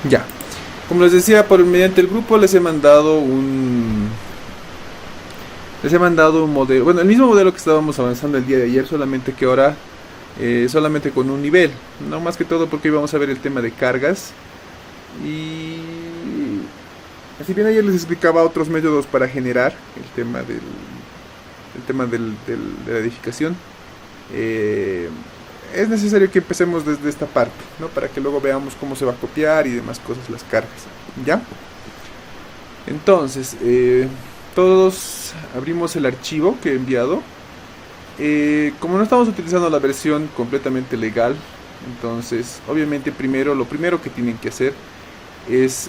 Ya. Como les decía, mediante el grupo les he mandado un modelo, bueno, el mismo modelo que estábamos avanzando el día de ayer, solamente que ahora solamente con un nivel, no más que todo porque íbamos a ver el tema de cargas y así bien ayer les explicaba otros métodos para generar de la edificación. eh, es necesario que empecemos desde esta parte, ¿no? Para que luego veamos cómo se va a copiar y demás cosas las cargas, ¿ya? Entonces, todos abrimos el archivo que he enviado. Como no estamos utilizando la versión completamente legal, entonces, obviamente, lo primero que tienen que hacer es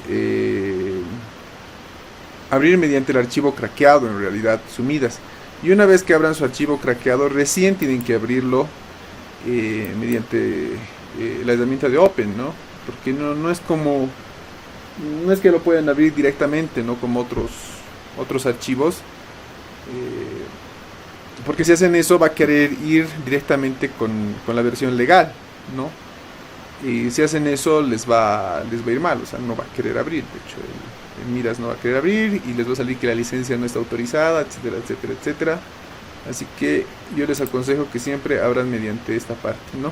abrir mediante el archivo craqueado, en realidad, sumidas. Y una vez que abran su archivo craqueado, recién tienen que abrirlo mediante la herramienta de Open, ¿no? Porque no es que lo puedan abrir directamente, ¿no? Como otros archivos. Eh, Porque si hacen eso va a querer ir directamente con la versión legal, ¿no? Y si hacen eso les va a ir mal, o sea, no va a querer abrir. De hecho, el Midas no va a querer abrir y les va a salir que la licencia no está autorizada, etcétera, etcétera, etcétera. Así que yo les aconsejo que siempre abran mediante esta parte, ¿no?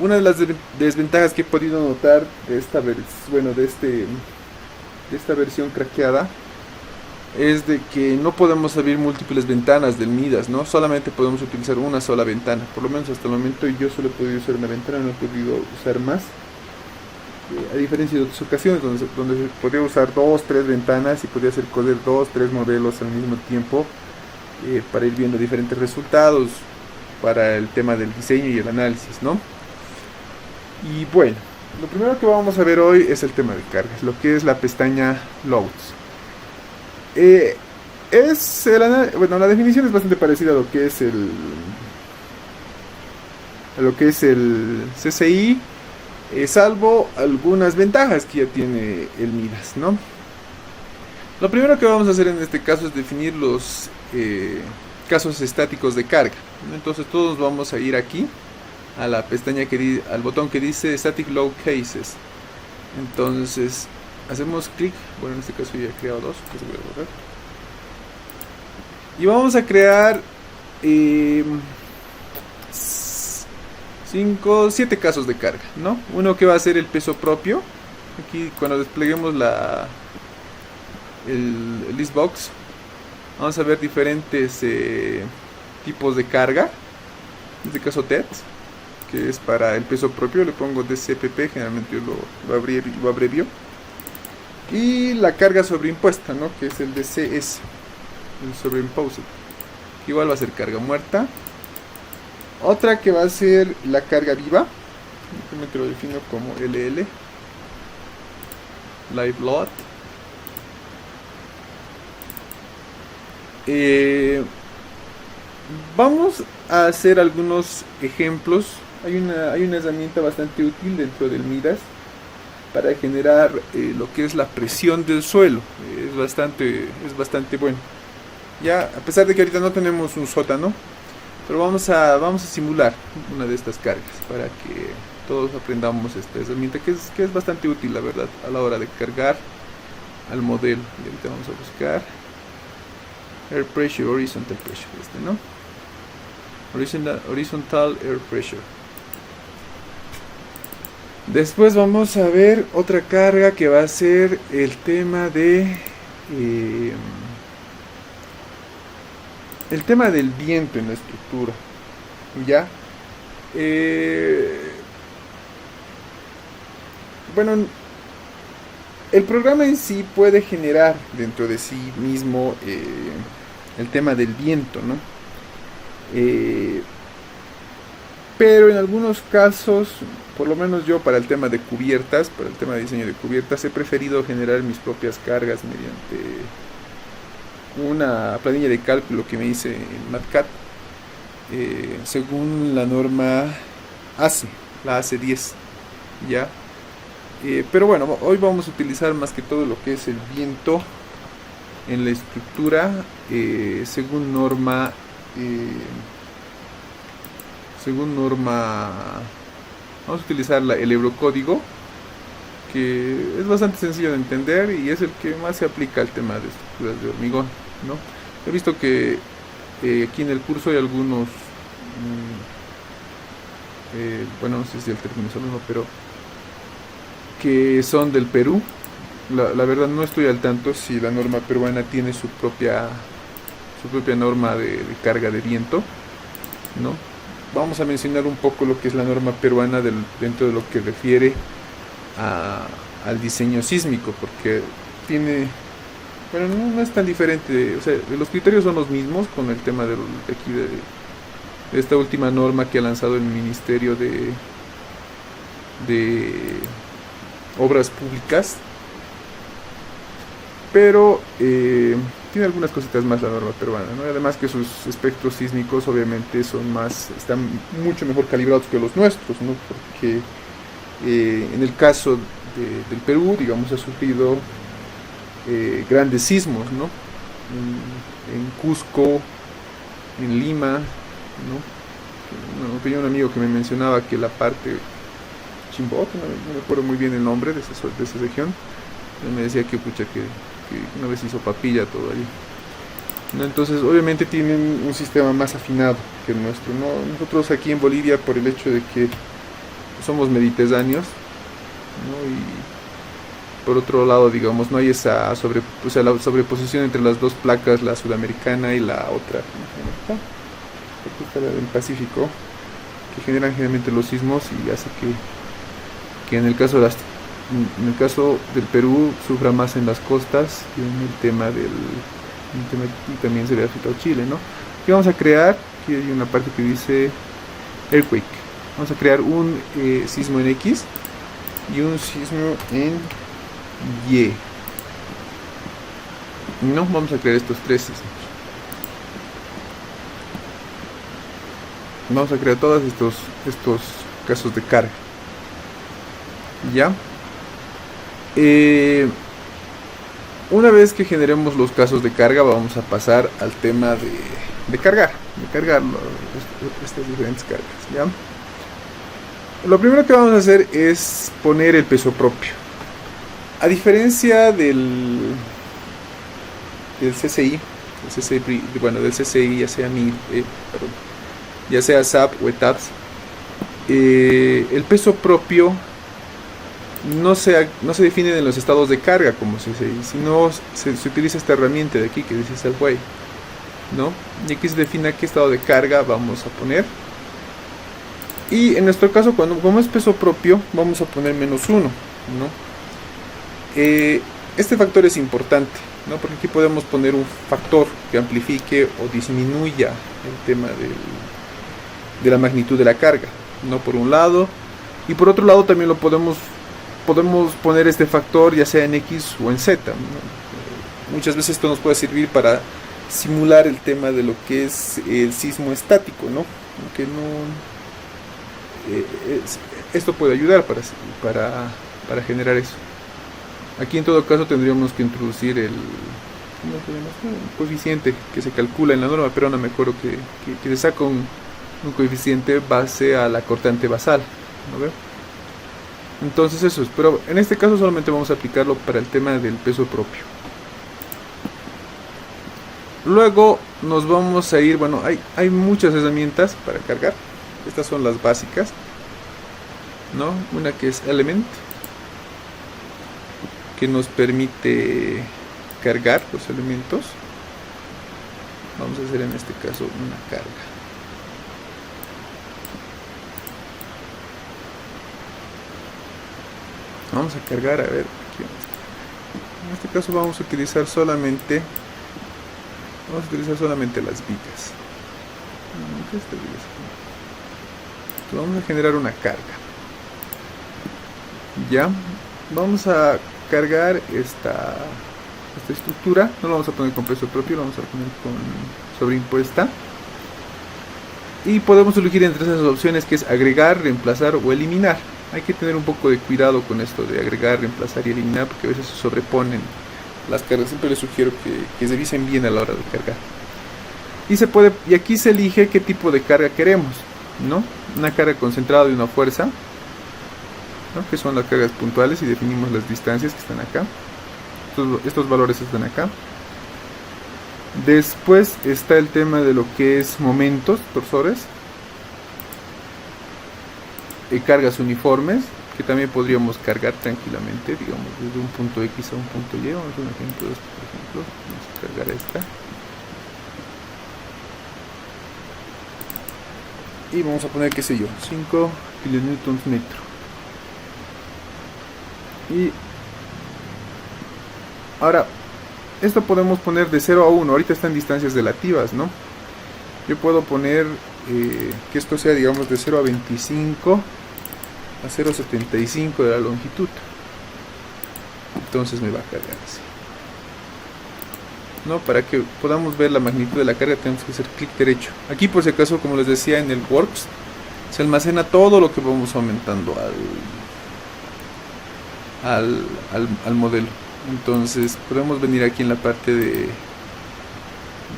Una de las desventajas que he podido notar de bueno, de esta versión craqueada es de que no podemos abrir múltiples ventanas del Midas, ¿no? Solamente podemos utilizar una sola ventana. Por lo menos hasta el momento yo solo he podido usar una ventana, no he podido usar más. A diferencia de otras ocasiones donde se podía usar dos, tres ventanas y podía hacer coder dos, tres modelos al mismo tiempo para ir viendo diferentes resultados para el tema del diseño y el análisis, ¿no? Y bueno, lo primero que vamos a ver hoy es el tema de cargas, lo que es la pestaña Loads. Eh, bueno, la definición es bastante parecida a lo que es el CCI, salvo algunas ventajas que ya tiene el Midas, ¿no? Lo primero que vamos a hacer en este caso es definir los casos estáticos de carga, ¿no? Entonces todos vamos a ir aquí a la pestaña al botón que dice Static Load Cases. Entonces hacemos clic, bueno, en este caso ya he creado dos, que se voy a borrar. Y vamos a crear 7 casos de carga, ¿no? Uno que va a ser el peso propio. Aquí cuando despleguemos el listbox, vamos a ver diferentes tipos de carga. En este caso TET, que es para el peso propio, le pongo DCPP, generalmente yo lo abrevio. Y la carga sobreimpuesta, ¿no? Que es el DCS, el sobreimposed, que igual va a ser carga muerta. Otra que va a ser la carga viva, simplemente lo defino como LL, Live Load. Vamos a hacer algunos ejemplos. Hay una herramienta bastante útil dentro del Midas para generar lo que es la presión del suelo. Es bastante bueno. Ya, a pesar de que ahorita no tenemos un sótano, pero vamos a simular una de estas cargas para que todos aprendamos esta herramienta que es bastante útil, la verdad, a la hora de cargar al modelo. Y ahorita vamos a buscar Air Pressure, Horizontal Pressure, ¿no? Horizontal Air Pressure. Después vamos a ver otra carga que va a ser el tema el tema del viento en la estructura, ¿ya? Bueno, el programa en sí puede generar dentro de sí mismo el tema del viento, ¿no? Eh, pero en algunos casos, por lo menos yo para el tema de cubiertas, para el tema de diseño de cubiertas, he preferido generar mis propias cargas mediante una planilla de cálculo que me hice en MATCAD según la norma ACE, la ACE 10, ¿ya? Pero bueno, hoy vamos a utilizar más que todo lo que es el viento en la estructura según norma según norma vamos a utilizar el Eurocódigo porque es bastante sencillo de entender y es el que más se aplica al tema de estructuras de hormigón, ¿no? He visto que aquí en el curso hay algunos, bueno, no sé si el término es el mismo, pero que son del Perú. La verdad no estoy al tanto si la norma peruana tiene su propia norma de carga de viento, ¿no? Vamos a mencionar un poco lo que es la norma peruana dentro de lo que refiere al diseño sísmico, porque tiene, bueno, no es tan diferente, o sea, los criterios son los mismos con el tema de aquí de esta última norma que ha lanzado el Ministerio de Obras Públicas, pero tiene algunas cositas más la norma peruana, ¿no? Además que sus espectros sísmicos obviamente están mucho mejor calibrados que los nuestros, ¿no? Porque en el caso del Perú, digamos, ha sufrido grandes sismos, ¿no? En Cusco, en Lima, ¿no? Tenía un amigo que me mencionaba que la parte Chimbote, no me acuerdo muy bien el nombre de esa región, él me decía que pucha que una vez hizo papilla todo allí, ¿no? Entonces obviamente tienen un sistema más afinado que el nuestro, ¿no? Nosotros aquí en Bolivia, por el hecho de que somos mediterráneos, ¿no? Y por otro lado, digamos, no hay esa la sobreposición entre las dos placas, la sudamericana y la otra, aquí está la del Pacífico, que generan generalmente los sismos y hace que en el caso del Perú sufra más en las costas y en el tema y también se ve afectado Chile, ¿no? Aquí vamos a crear, aquí hay una parte que dice earthquake. Vamos a crear un sismo en X y un sismo en Y. No, vamos a crear estos tres sismos. Vamos a crear todos estos casos de carga. ¿Ya? Una vez que generemos los casos de carga, vamos a pasar al tema de cargar estas diferentes cargas, ¿ya? Lo primero que vamos a hacer es poner el peso propio. A diferencia del CCI, del CCI, ya sea SAP o ETAPS, el peso propio no se define en los estados de carga como CCI, sino se utiliza esta herramienta de aquí que dice Self-Way, ¿no? Y aquí se define qué estado de carga vamos a poner. Y en nuestro caso, como es peso propio, vamos a poner -1, ¿no? Este factor es importante, ¿no? Porque aquí podemos poner un factor que amplifique o disminuya el tema de la magnitud de la carga, ¿no? Por un lado, y por otro lado también podemos poner este factor ya sea en X o en Z, ¿no? Muchas veces esto nos puede servir para simular el tema de lo que es el sismo estático, ¿no? Aunque esto puede ayudar para generar eso. Aquí en todo caso tendríamos que introducir el coeficiente que se calcula en la norma, pero no me acuerdo que se saca un coeficiente base a la cortante basal, ¿no? Entonces eso es, pero en este caso solamente vamos a aplicarlo para el tema del peso propio. Luego nos vamos a ir, bueno, hay muchas herramientas para cargar. Estas son las básicas, ¿no? Una que es Element, que nos permite cargar los elementos. Vamos a hacer en este caso una carga. Vamos a cargar, a ver, aquí. En este caso vamos a utilizar solamente las vigas. Vamos a generar una carga. Ya, vamos a cargar esta estructura. No lo vamos a poner con peso propio, lo vamos a poner con sobreimpuesta. Y podemos elegir entre esas opciones, que es agregar, reemplazar o eliminar. Hay que tener un poco de cuidado con esto de agregar, reemplazar y eliminar, porque a veces se sobreponen las cargas. Siempre les sugiero que revisen bien a la hora de cargar. Y aquí se elige qué tipo de carga queremos, ¿no? Una carga concentrada de una fuerza, ¿no? Que son las cargas puntuales, y definimos las distancias que están acá. Estos valores están acá. Después está el tema de lo que es momentos, torsores, cargas uniformes, que también podríamos cargar tranquilamente, digamos, desde un punto X a un punto Y. Vamos a hacer un ejemplo de esto, por ejemplo. Vamos a cargar esta. Y vamos a poner, qué sé yo, 5 kilonewtons metro. Y ahora, esto podemos poner de 0 a 1. Ahorita están distancias relativas, ¿no? Yo puedo poner que esto sea, digamos, de 0 a 25 a 0,75 de la longitud. Entonces me va a cargar así, ¿no? Para que podamos ver la magnitud de la carga tenemos que hacer clic derecho. Aquí, por si acaso, como les decía, en el Works se almacena todo lo que vamos aumentando al modelo. Entonces podemos venir aquí en la parte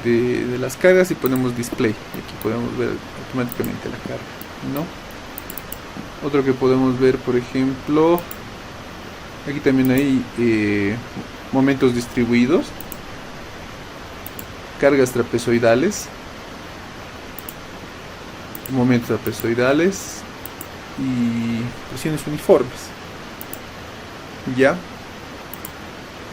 de las cargas y ponemos display, y aquí podemos ver automáticamente la carga, ¿no? Otro que podemos ver, por ejemplo, aquí también hay momentos distribuidos, cargas trapezoidales, momentos trapezoidales y presiones uniformes. Ya,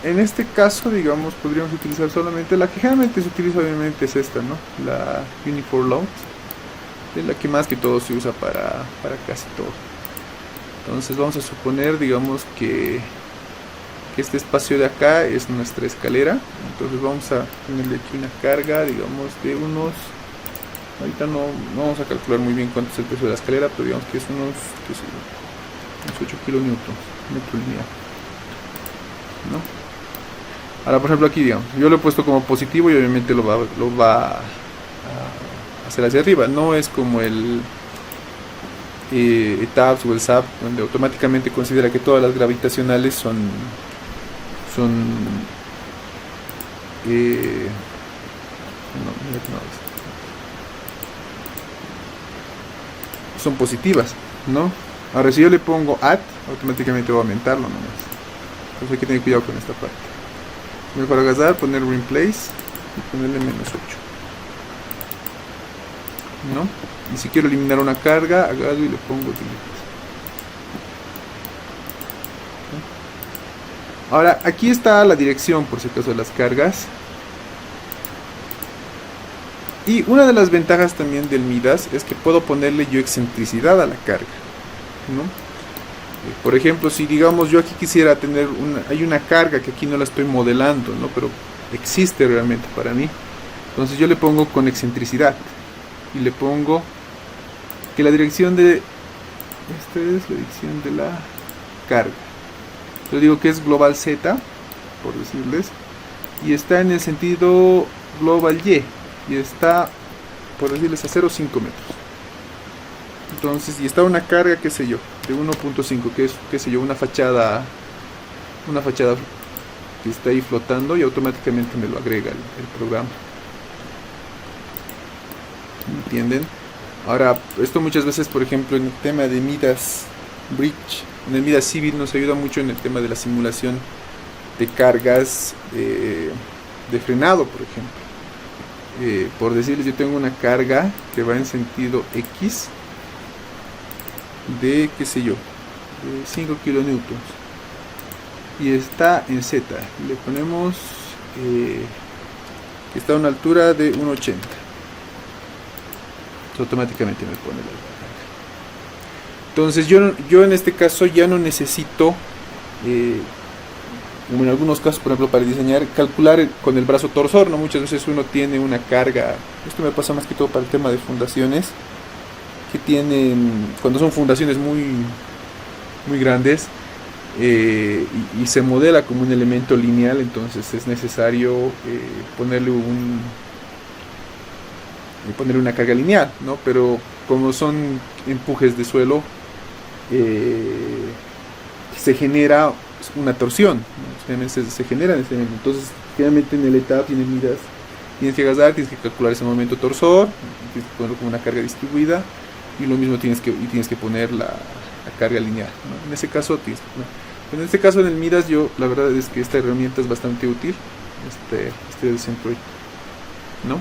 en este caso, digamos, podríamos utilizar solamente la que generalmente se utiliza, obviamente es esta, ¿no? La Uniform Load, es la que más que todo se usa para casi todo. Entonces vamos a suponer, digamos, que este espacio de acá es nuestra escalera. Entonces vamos a ponerle aquí una carga, digamos, de unos, ahorita no vamos a calcular muy bien cuánto es el peso de la escalera, pero digamos que es unos 8 kilonewtons metro lineal, ¿no? Ahora, por ejemplo, aquí, digamos, yo lo he puesto como positivo y obviamente lo va a hacer hacia arriba. No es como el ETABS o el SAP, donde automáticamente considera que todas las gravitacionales son positivas, ¿no? Ahora, si yo le pongo add, automáticamente va a aumentarlo nomás. Entonces hay que tener cuidado con esta parte. Mejor agarrar, poner replace y ponerle -8, ¿no? Y si quiero eliminar una carga, agarro y le pongo delete. Ahora, aquí está la dirección, por si acaso, de las cargas. Y una de las ventajas también del Midas es que puedo ponerle yo excentricidad a la carga, ¿no? Por ejemplo, si digamos yo aquí quisiera tener hay una carga que aquí no la estoy modelando, ¿no? Pero existe realmente para mí. Entonces yo le pongo con excentricidad y le pongo que la dirección de esta es la dirección de la carga. Yo digo que es global Z, por decirles, y está en el sentido global Y está, por decirles, a 0,5 metros. Entonces, y está una carga, qué sé yo, de 1.5, que es, qué sé yo, una fachada que está ahí flotando, y automáticamente me lo agrega el programa. ¿Entienden? Ahora, esto muchas veces, por ejemplo, en el tema de Midas Bridge, en el Midas Civil nos ayuda mucho en el tema de la simulación de cargas de frenado, por ejemplo. Por decirles, yo tengo una carga que va en sentido X de, qué sé yo, de 5 kilonewtons y está en Z, le ponemos que está a una altura de 1,80, automáticamente me pone la carga. Entonces yo en este caso ya no necesito, como en algunos casos, por ejemplo, para diseñar, calcular con el brazo torsor, ¿no? Muchas veces uno tiene una carga, esto me pasa más que todo para el tema de fundaciones, que tienen, cuando son fundaciones muy grandes, y se modela como un elemento lineal, entonces es necesario ponerle una carga lineal, ¿no? Pero como son empujes de suelo, se genera una torsión, ¿no? Se genera en ese momento. Entonces, generalmente en el etapa, en el Midas, tienes que agarrar, tienes que calcular ese momento torsor, tienes que ponerlo como una carga distribuida, y lo mismo tienes que poner la carga lineal, ¿no? En ese caso tienes que poner. En este caso en el Midas, yo la verdad es que esta herramienta es bastante útil, este del centro, ¿no?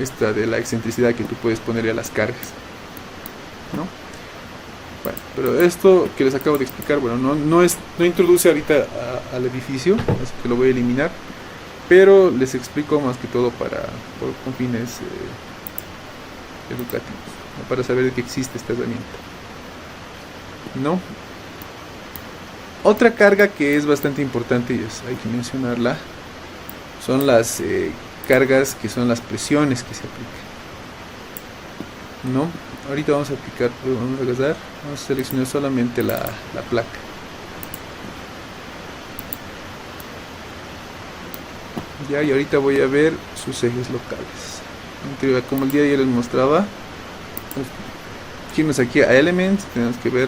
Esta de la excentricidad que tú puedes ponerle a las cargas, ¿no? Bueno, pero esto que les acabo de explicar, bueno, no introduce ahorita al edificio, así que lo voy a eliminar, pero les explico más que todo con fines educativos, ¿no? Para saber que existe esta herramienta, ¿no? Otra carga que es bastante importante y hay que mencionarla son las cargas que son las presiones que se aplican, ¿no? Ahorita vamos a vamos a seleccionar solamente la placa. Ya, y ahorita voy a ver sus ejes locales. Como el día de ayer les mostraba, irnos aquí a Elements, tenemos que ver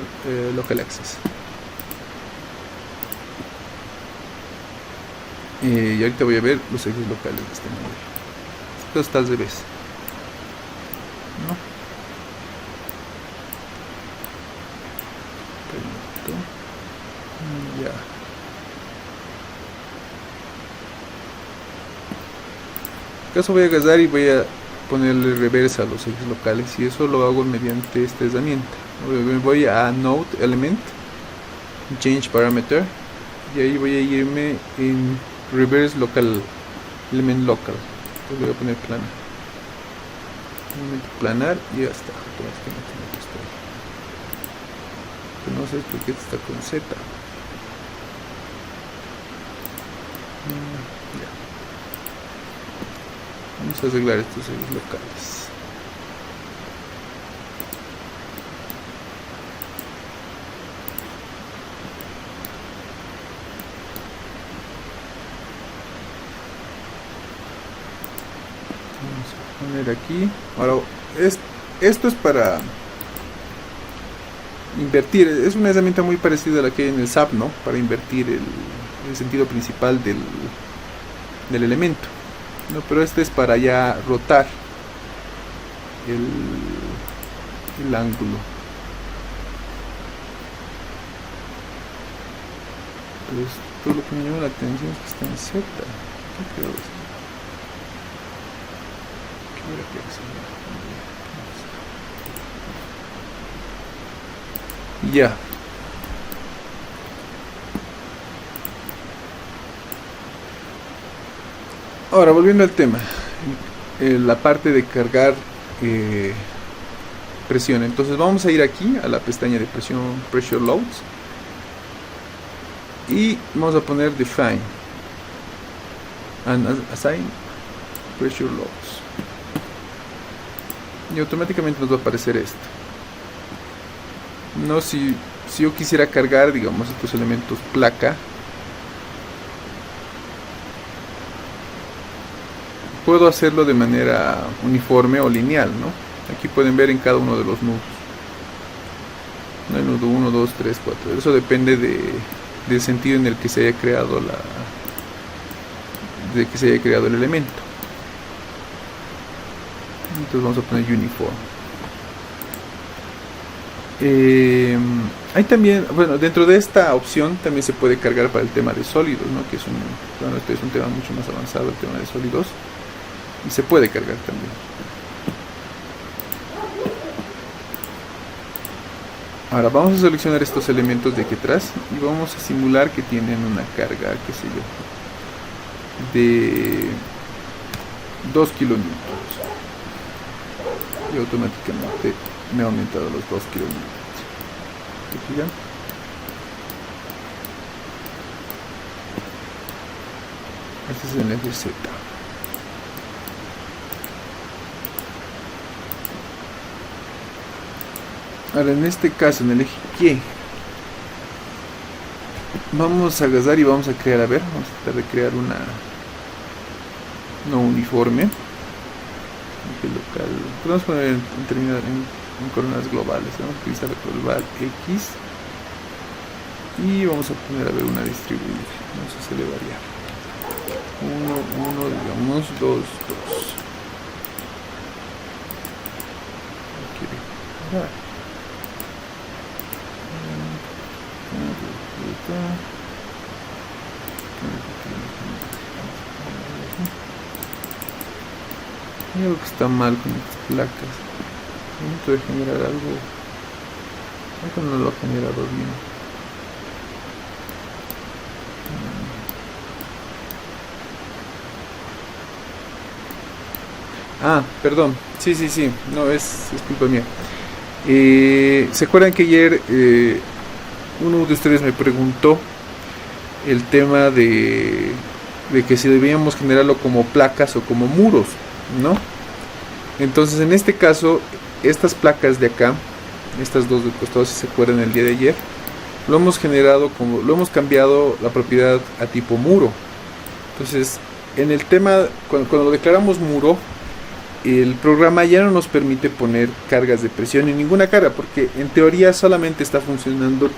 Local Axis. Y ahorita voy a ver los ejes locales de este modelo. Esto está al revés, ¿no? Ya. En caso voy a agarrar y voy a ponerle reversa a los ejes locales, y eso lo hago mediante esta herramienta. Voy a Node Element, Change Parameter, y ahí voy a irme en Reverse Local Element Local. Entonces voy a poner planar, planar, y ya está. Pero no sé por qué está con Z. Ya. Vamos a arreglar estos ejes locales. Vamos a poner aquí. Ahora, esto es para invertir. Es una herramienta muy parecida a la que hay en el SAP, ¿no? Para invertir el sentido principal del elemento, ¿no? Pero este es para ya rotar el ángulo. Pero esto lo que me llama la atención es que está en Z. ¿Qué creo esto? Ya. Ahora, volviendo al tema, la parte de cargar presión. Entonces vamos a ir aquí a la pestaña de presión, Pressure Loads, y vamos a poner Define and Assign Pressure Loads, y automáticamente nos va a aparecer esto. No, si yo quisiera cargar, digamos, estos elementos placa, puedo hacerlo de manera uniforme o lineal, ¿no? Aquí pueden ver en cada uno de los nudos. El nudo 1, 2, 3, 4. Eso depende del sentido en el que se haya creado el elemento. Entonces vamos a poner uniform. Hay también, bueno, dentro de esta opción también se puede cargar para el tema de sólidos, ¿no? Que este es un tema mucho más avanzado, el tema de sólidos, y se puede cargar también. Ahora vamos a seleccionar estos elementos de aquí atrás y vamos a simular que tienen una carga, qué sé yo, de 2 kilonewtons, y automáticamente me ha aumentado los 2 kilonewtons. ¿Se fijan? Este es el eje Z. Ahora, en este caso, en el eje Y, vamos a agarrar y vamos a crear, vamos a tratar de crear una no uniforme. Eje local. Podemos poner en coordenadas globales. Vamos a utilizar el global X y vamos a poner una distribuida. Vamos a hacerle variar 1, 1, digamos 2, 2. Hay algo que está mal con estas placas. Momento de generar algo. Algo no lo ha generado bien. Perdón. Sí. No, es culpa mía. ¿Se acuerdan que ayer uno de ustedes me preguntó el tema de que si debíamos generarlo como placas o como muros, ¿no? Entonces en este caso, estas placas de acá, estas dos del costado, si se acuerdan el día de ayer, lo hemos cambiado la propiedad a tipo muro. Entonces, en el tema, cuando lo declaramos muro, el programa ya no nos permite poner cargas de presión en ninguna carga, porque en teoría solamente está funcionando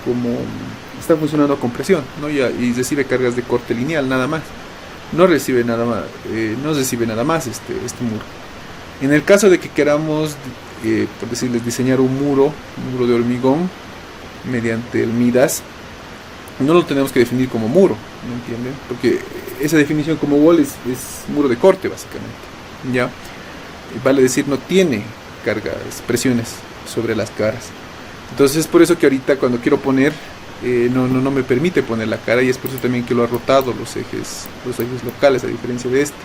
con presión, ¿no? Y recibe cargas de corte lineal, nada más. No recibe nada más este muro. En el caso de que queramos, por decirles, diseñar un muro de hormigón mediante el Midas, no lo tenemos que definir como muro, ¿me entienden? Porque esa definición como wall es muro de corte, básicamente, ¿ya? Vale decir, no tiene cargas, presiones sobre las caras. Entonces es por eso que ahorita cuando quiero poner, no me permite poner la cara, y es por eso también que lo ha rotado los ejes locales, a diferencia de este,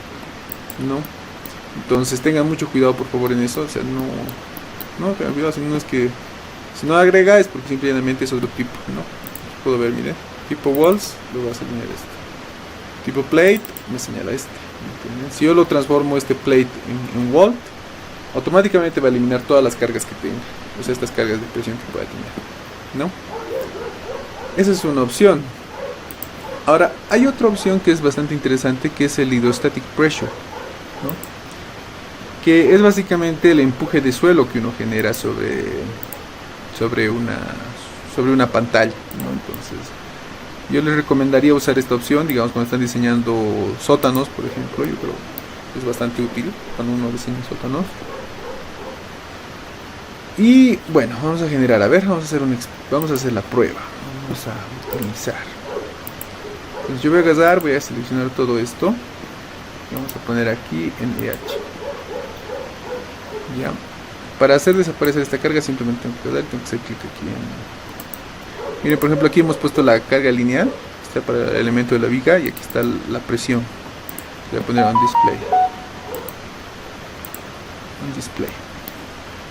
¿no? Entonces tengan mucho cuidado, por favor, en eso. O sea, no tengan cuidado, si no agrega es porque simplemente es otro tipo, ¿no? Puedo ver, miren, tipo walls, lo va a señalar este. Tipo plate, me señala este. ¿Entienden? Si yo lo transformo este plate en wall, automáticamente va a eliminar todas las cargas que tenga, o sea, estas cargas de presión que pueda tener, ¿no? Esa es una opción. Ahora, hay otra opción que es bastante interesante, que es el hydrostatic pressure, ¿no? Que es básicamente el empuje de suelo que uno genera sobre una pantalla, ¿no? Entonces, yo les recomendaría usar esta opción, digamos, cuando están diseñando sótanos, por ejemplo. Yo creo que es bastante útil cuando uno diseña sótanos. Y bueno, vamos a generar, vamos a hacer la prueba. Vamos a optimizar. Entonces yo voy a seleccionar todo esto. Y vamos a poner aquí en EH. Ya. Para hacer desaparecer esta carga simplemente tengo que hacer clic aquí en... Miren, por ejemplo, aquí hemos puesto la carga lineal, está para el elemento de la viga, y aquí está la presión. Voy a poner on display.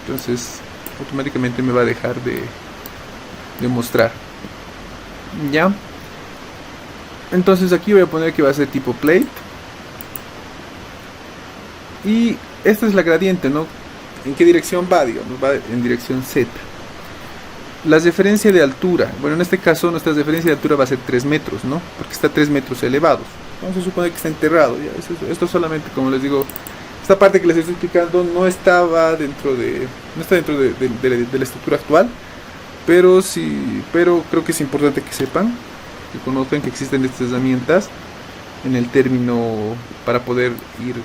Entonces automáticamente me va a dejar de mostrar. Ya. Entonces aquí voy a poner que va a ser tipo plate. Y esta es la gradiente, ¿no? ¿En qué dirección va? Digamos, va en dirección Z. La referencia de altura, bueno, en este caso nuestra referencia de altura va a ser 3 metros, ¿no? Porque está 3 metros elevados. Vamos a suponer que está enterrado. Ya. Esto solamente, como les digo, esta parte que les estoy explicando no está dentro de la estructura actual, pero creo que es importante que sepan, que conozcan que existen estas herramientas en el término para poder ir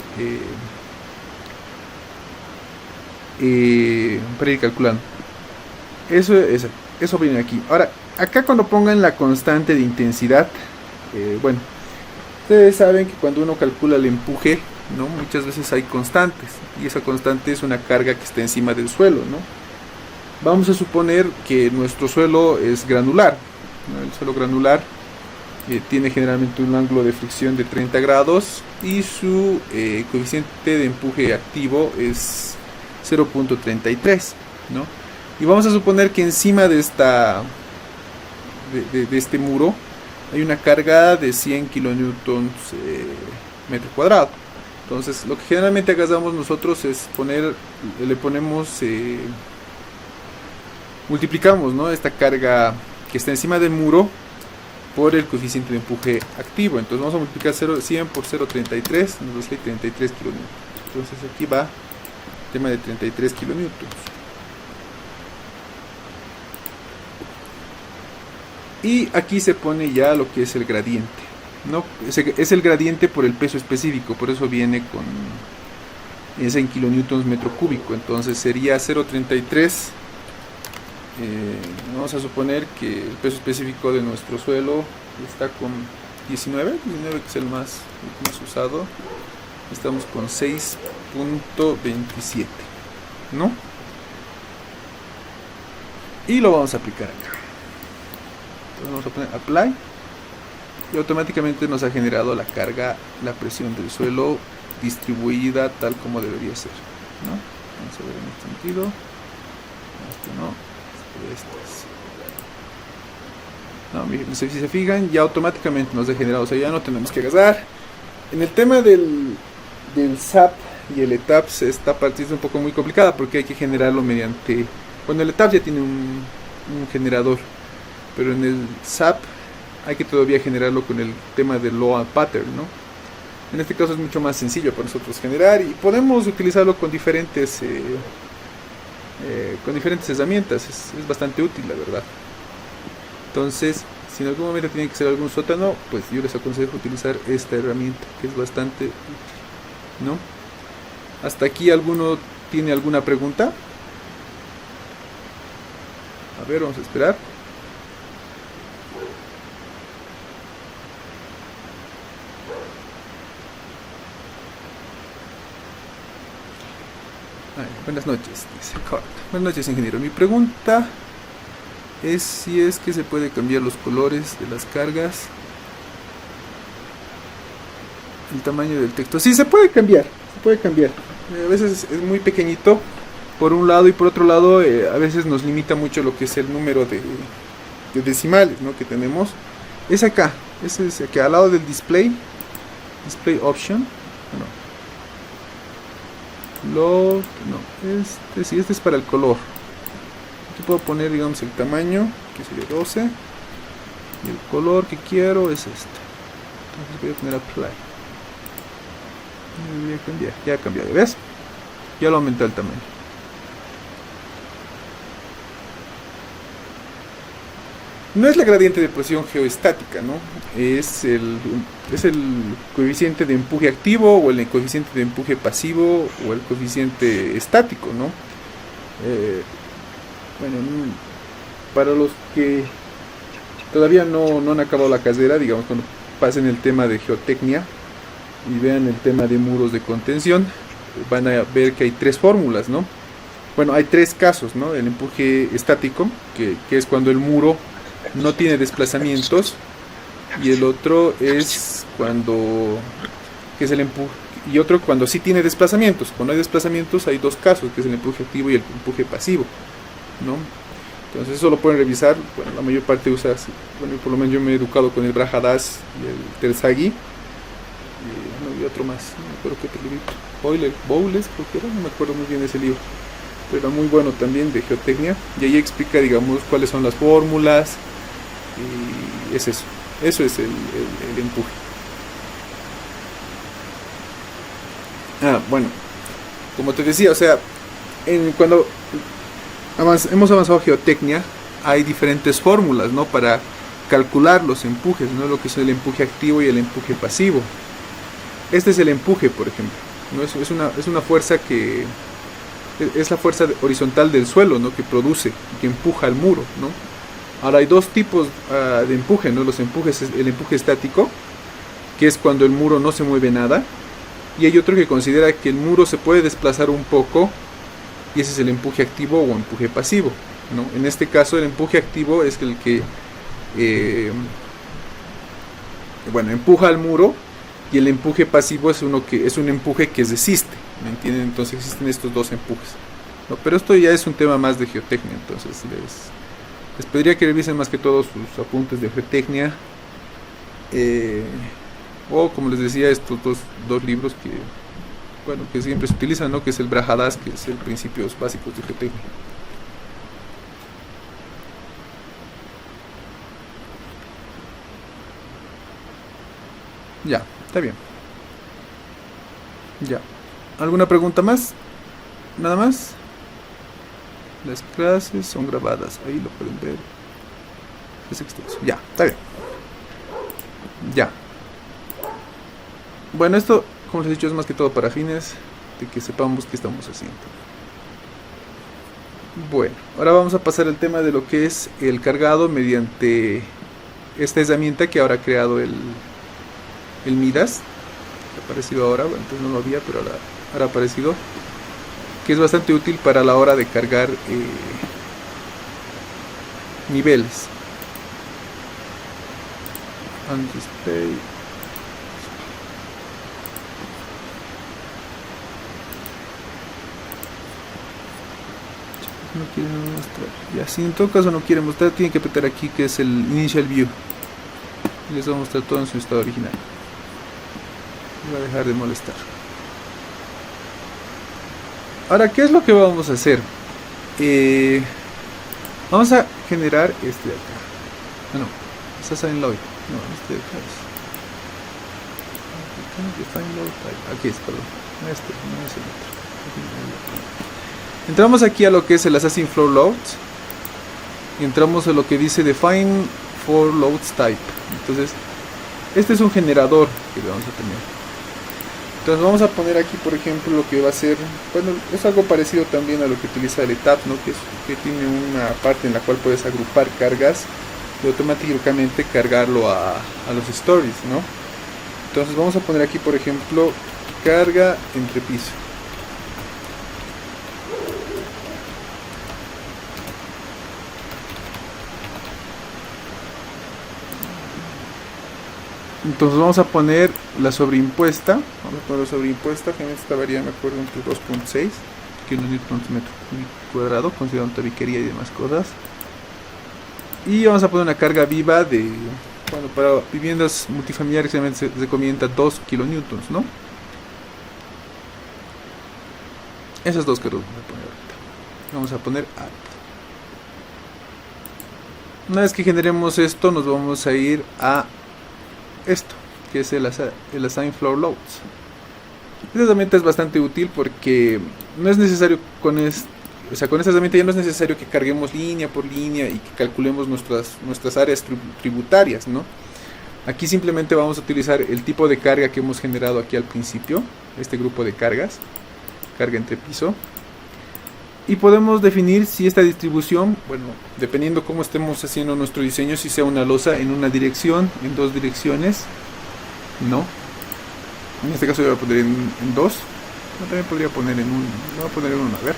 calculando. Eso viene aquí. Ahora, acá cuando pongan la constante de intensidad, bueno, ustedes saben que cuando uno calcula el empuje, ¿no? Muchas veces hay constantes, y esa constante es una carga que está encima del suelo, ¿no? Vamos a suponer que nuestro suelo es granular, ¿no? El suelo granular tiene generalmente un ángulo de fricción de 30 grados y su coeficiente de empuje activo es 0.33, ¿no? Y vamos a suponer que encima de este muro hay una carga de 100 kilonewtons metro cuadrado. Entonces lo que generalmente hagamos nosotros es multiplicamos, ¿no? Esta carga que está encima del muro por el coeficiente de empuje activo. Entonces vamos a multiplicar 100 por 0.33, nos da 33 kilonewtons. Entonces aquí va el tema de 33 kilonewtons. Y aquí se pone ya lo que es el gradiente, ¿no? Es el gradiente por el peso específico, por eso viene es en kilonewtons metro cúbico. Entonces sería 0.33 Vamos a suponer que el peso específico de nuestro suelo está con 19 que es el más usado. Estamos con 6.27, ¿no? Y lo vamos a aplicar acá. Entonces vamos a poner apply y automáticamente nos ha generado la carga, la presión del suelo distribuida tal como debería ser, ¿no? Vamos a ver en este sentido. Este no, no, miren, si se fijan, ya automáticamente nos ha generado, o sea, ya no tenemos que gastar. En el tema del SAP y el ETAPS, esta parte es un poco muy complicada porque hay que generarlo mediante, bueno, el ETAPS ya tiene un generador, pero en el SAP hay que todavía generarlo con el tema del load pattern, ¿no? En este caso es mucho más sencillo para nosotros generar y podemos utilizarlo con diferentes herramientas. Es bastante útil, la verdad. Entonces, si en algún momento tienen que hacer algún sótano, pues yo les aconsejo utilizar esta herramienta, que es bastante útil, ¿no? ¿Hasta aquí alguno tiene alguna pregunta? A ver, vamos a esperar. Buenas noches, dice Cort. Buenas noches, ingeniero. Mi pregunta es si es que se puede cambiar los colores de las cargas, el tamaño del texto. Sí, se puede cambiar, se puede cambiar. A veces es muy pequeñito por un lado y por otro lado a veces nos limita mucho lo que es el número de decimales, ¿no?, que tenemos. Es acá, ese es acá al lado del display option. No, este es para el color. Aquí puedo poner, digamos, el tamaño, que sería 12, y el color que quiero es este. Entonces voy a poner apply. Voy a cambiar, ya ha cambiado, ¿ves? Ya lo aumenté el tamaño. No es la gradiente de presión geoestática, ¿no? Es el coeficiente de empuje activo o el coeficiente de empuje pasivo o el coeficiente estático, ¿no? Bueno, para los que todavía no han acabado la carrera, digamos, cuando pasen el tema de geotecnia y vean el tema de muros de contención, van a ver que hay tres fórmulas, ¿no? Bueno, hay tres casos, ¿no? El empuje estático, que es cuando el muro no tiene desplazamientos, y el otro es que es el empuje, y otro cuando sí tiene desplazamientos. Cuando hay desplazamientos hay dos casos, que es el empuje activo y el empuje pasivo, ¿no? Entonces eso lo pueden revisar. Bueno, la mayor parte usa, bueno, por lo menos yo me he educado con el Brajadas y el Terzaghi, y otro más, no me acuerdo qué otro libro, Bowles creo que era, no me acuerdo muy bien ese libro, pero era muy bueno también, de geotecnia, y ahí explica, digamos, cuáles son las fórmulas, y es eso es el empuje. Bueno, como te decía, o sea, cuando hemos avanzado a geotecnia, hay diferentes fórmulas, ¿no?, para calcular los empujes, ¿no?, lo que es el empuje activo y el empuje pasivo. Este es el empuje, por ejemplo, ¿no? Es una fuerza que es la fuerza horizontal del suelo, ¿no?, que produce, que empuja al muro, ¿no? Ahora hay dos tipos de empuje, ¿no? El empuje estático, que es cuando el muro no se mueve nada, y hay otro que considera que el muro se puede desplazar un poco, y ese es el empuje activo o empuje pasivo, ¿no? En este caso el empuje activo es el que empuja al muro, y el empuje pasivo es un empuje que desiste, ¿me entienden? Entonces existen estos dos empujes, ¿no? Pero esto ya es un tema más de geotecnia, entonces les pediría que revisen más que todo sus apuntes de geotecnia, o como les decía, estos dos libros que siempre se utilizan, ¿no?, que es el Brajadas, que es el Principios Básicos de Geotecnia. Ya, está bien. Ya. ¿Alguna pregunta más? ¿Nada más? Las clases son grabadas, ahí lo pueden ver. Es extenso. Ya, está bien. Ya. Bueno, esto, como les he dicho, es más que todo para fines de que sepamos qué estamos haciendo. Bueno, ahora vamos a pasar al tema de lo que es el cargado mediante esta herramienta que ahora ha creado el Midas. Ha aparecido ahora, bueno, antes no lo había, pero ahora ha aparecido, que es bastante útil para la hora de cargar niveles. On display. No quiere mostrar. Ya, si en todo caso no quiere mostrar, tiene que apretar aquí que es el Initial View. Y les voy a mostrar todo en su estado original. Va a dejar de molestar. Ahora, ¿qué es lo que vamos a hacer? Vamos a generar este de acá. No, este es Load. No, este de acá es. Aquí es, perdón. Este, no es el otro. Entramos aquí a lo que es el Assassin Floor Loads. Y entramos a lo que dice Define for Loads Type. Entonces, este es un generador que vamos a tener. Entonces vamos a poner aquí, por ejemplo, lo que va a ser, bueno, es algo parecido también a lo que utiliza el ETAP, ¿no? Que tiene una parte en la cual puedes agrupar cargas y automáticamente cargarlo a los stories, ¿no? Entonces vamos a poner aquí, por ejemplo, carga entre piso. Entonces vamos a poner la sobreimpuesta. Vamos a poner la sobreimpuesta, que en esta varía, me acuerdo, entre 2.6 kN/m cuadrado, considerando tabiquería y demás cosas. Y vamos a poner una carga viva de, bueno, para viviendas multifamiliares se recomienda 2 kN, ¿no? Esas dos que vamos a poner ahorita. Vamos a poner add. Una vez que generemos esto, nos vamos a ir a esto, que es el Assign Floor Loads. Esta herramienta es bastante útil porque no es necesario con esta herramienta ya no es necesario que carguemos línea por línea y que calculemos nuestras áreas tributarias, ¿no? Aquí simplemente vamos a utilizar el tipo de carga que hemos generado aquí al principio, este grupo de cargas, carga entre piso, y podemos definir si esta distribución, bueno, dependiendo cómo estemos haciendo nuestro diseño, si sea una losa en una dirección, en dos direcciones, no. En este caso yo lo pondré en dos. No, también podría poner en un. Lo voy a poner en uno, a ver.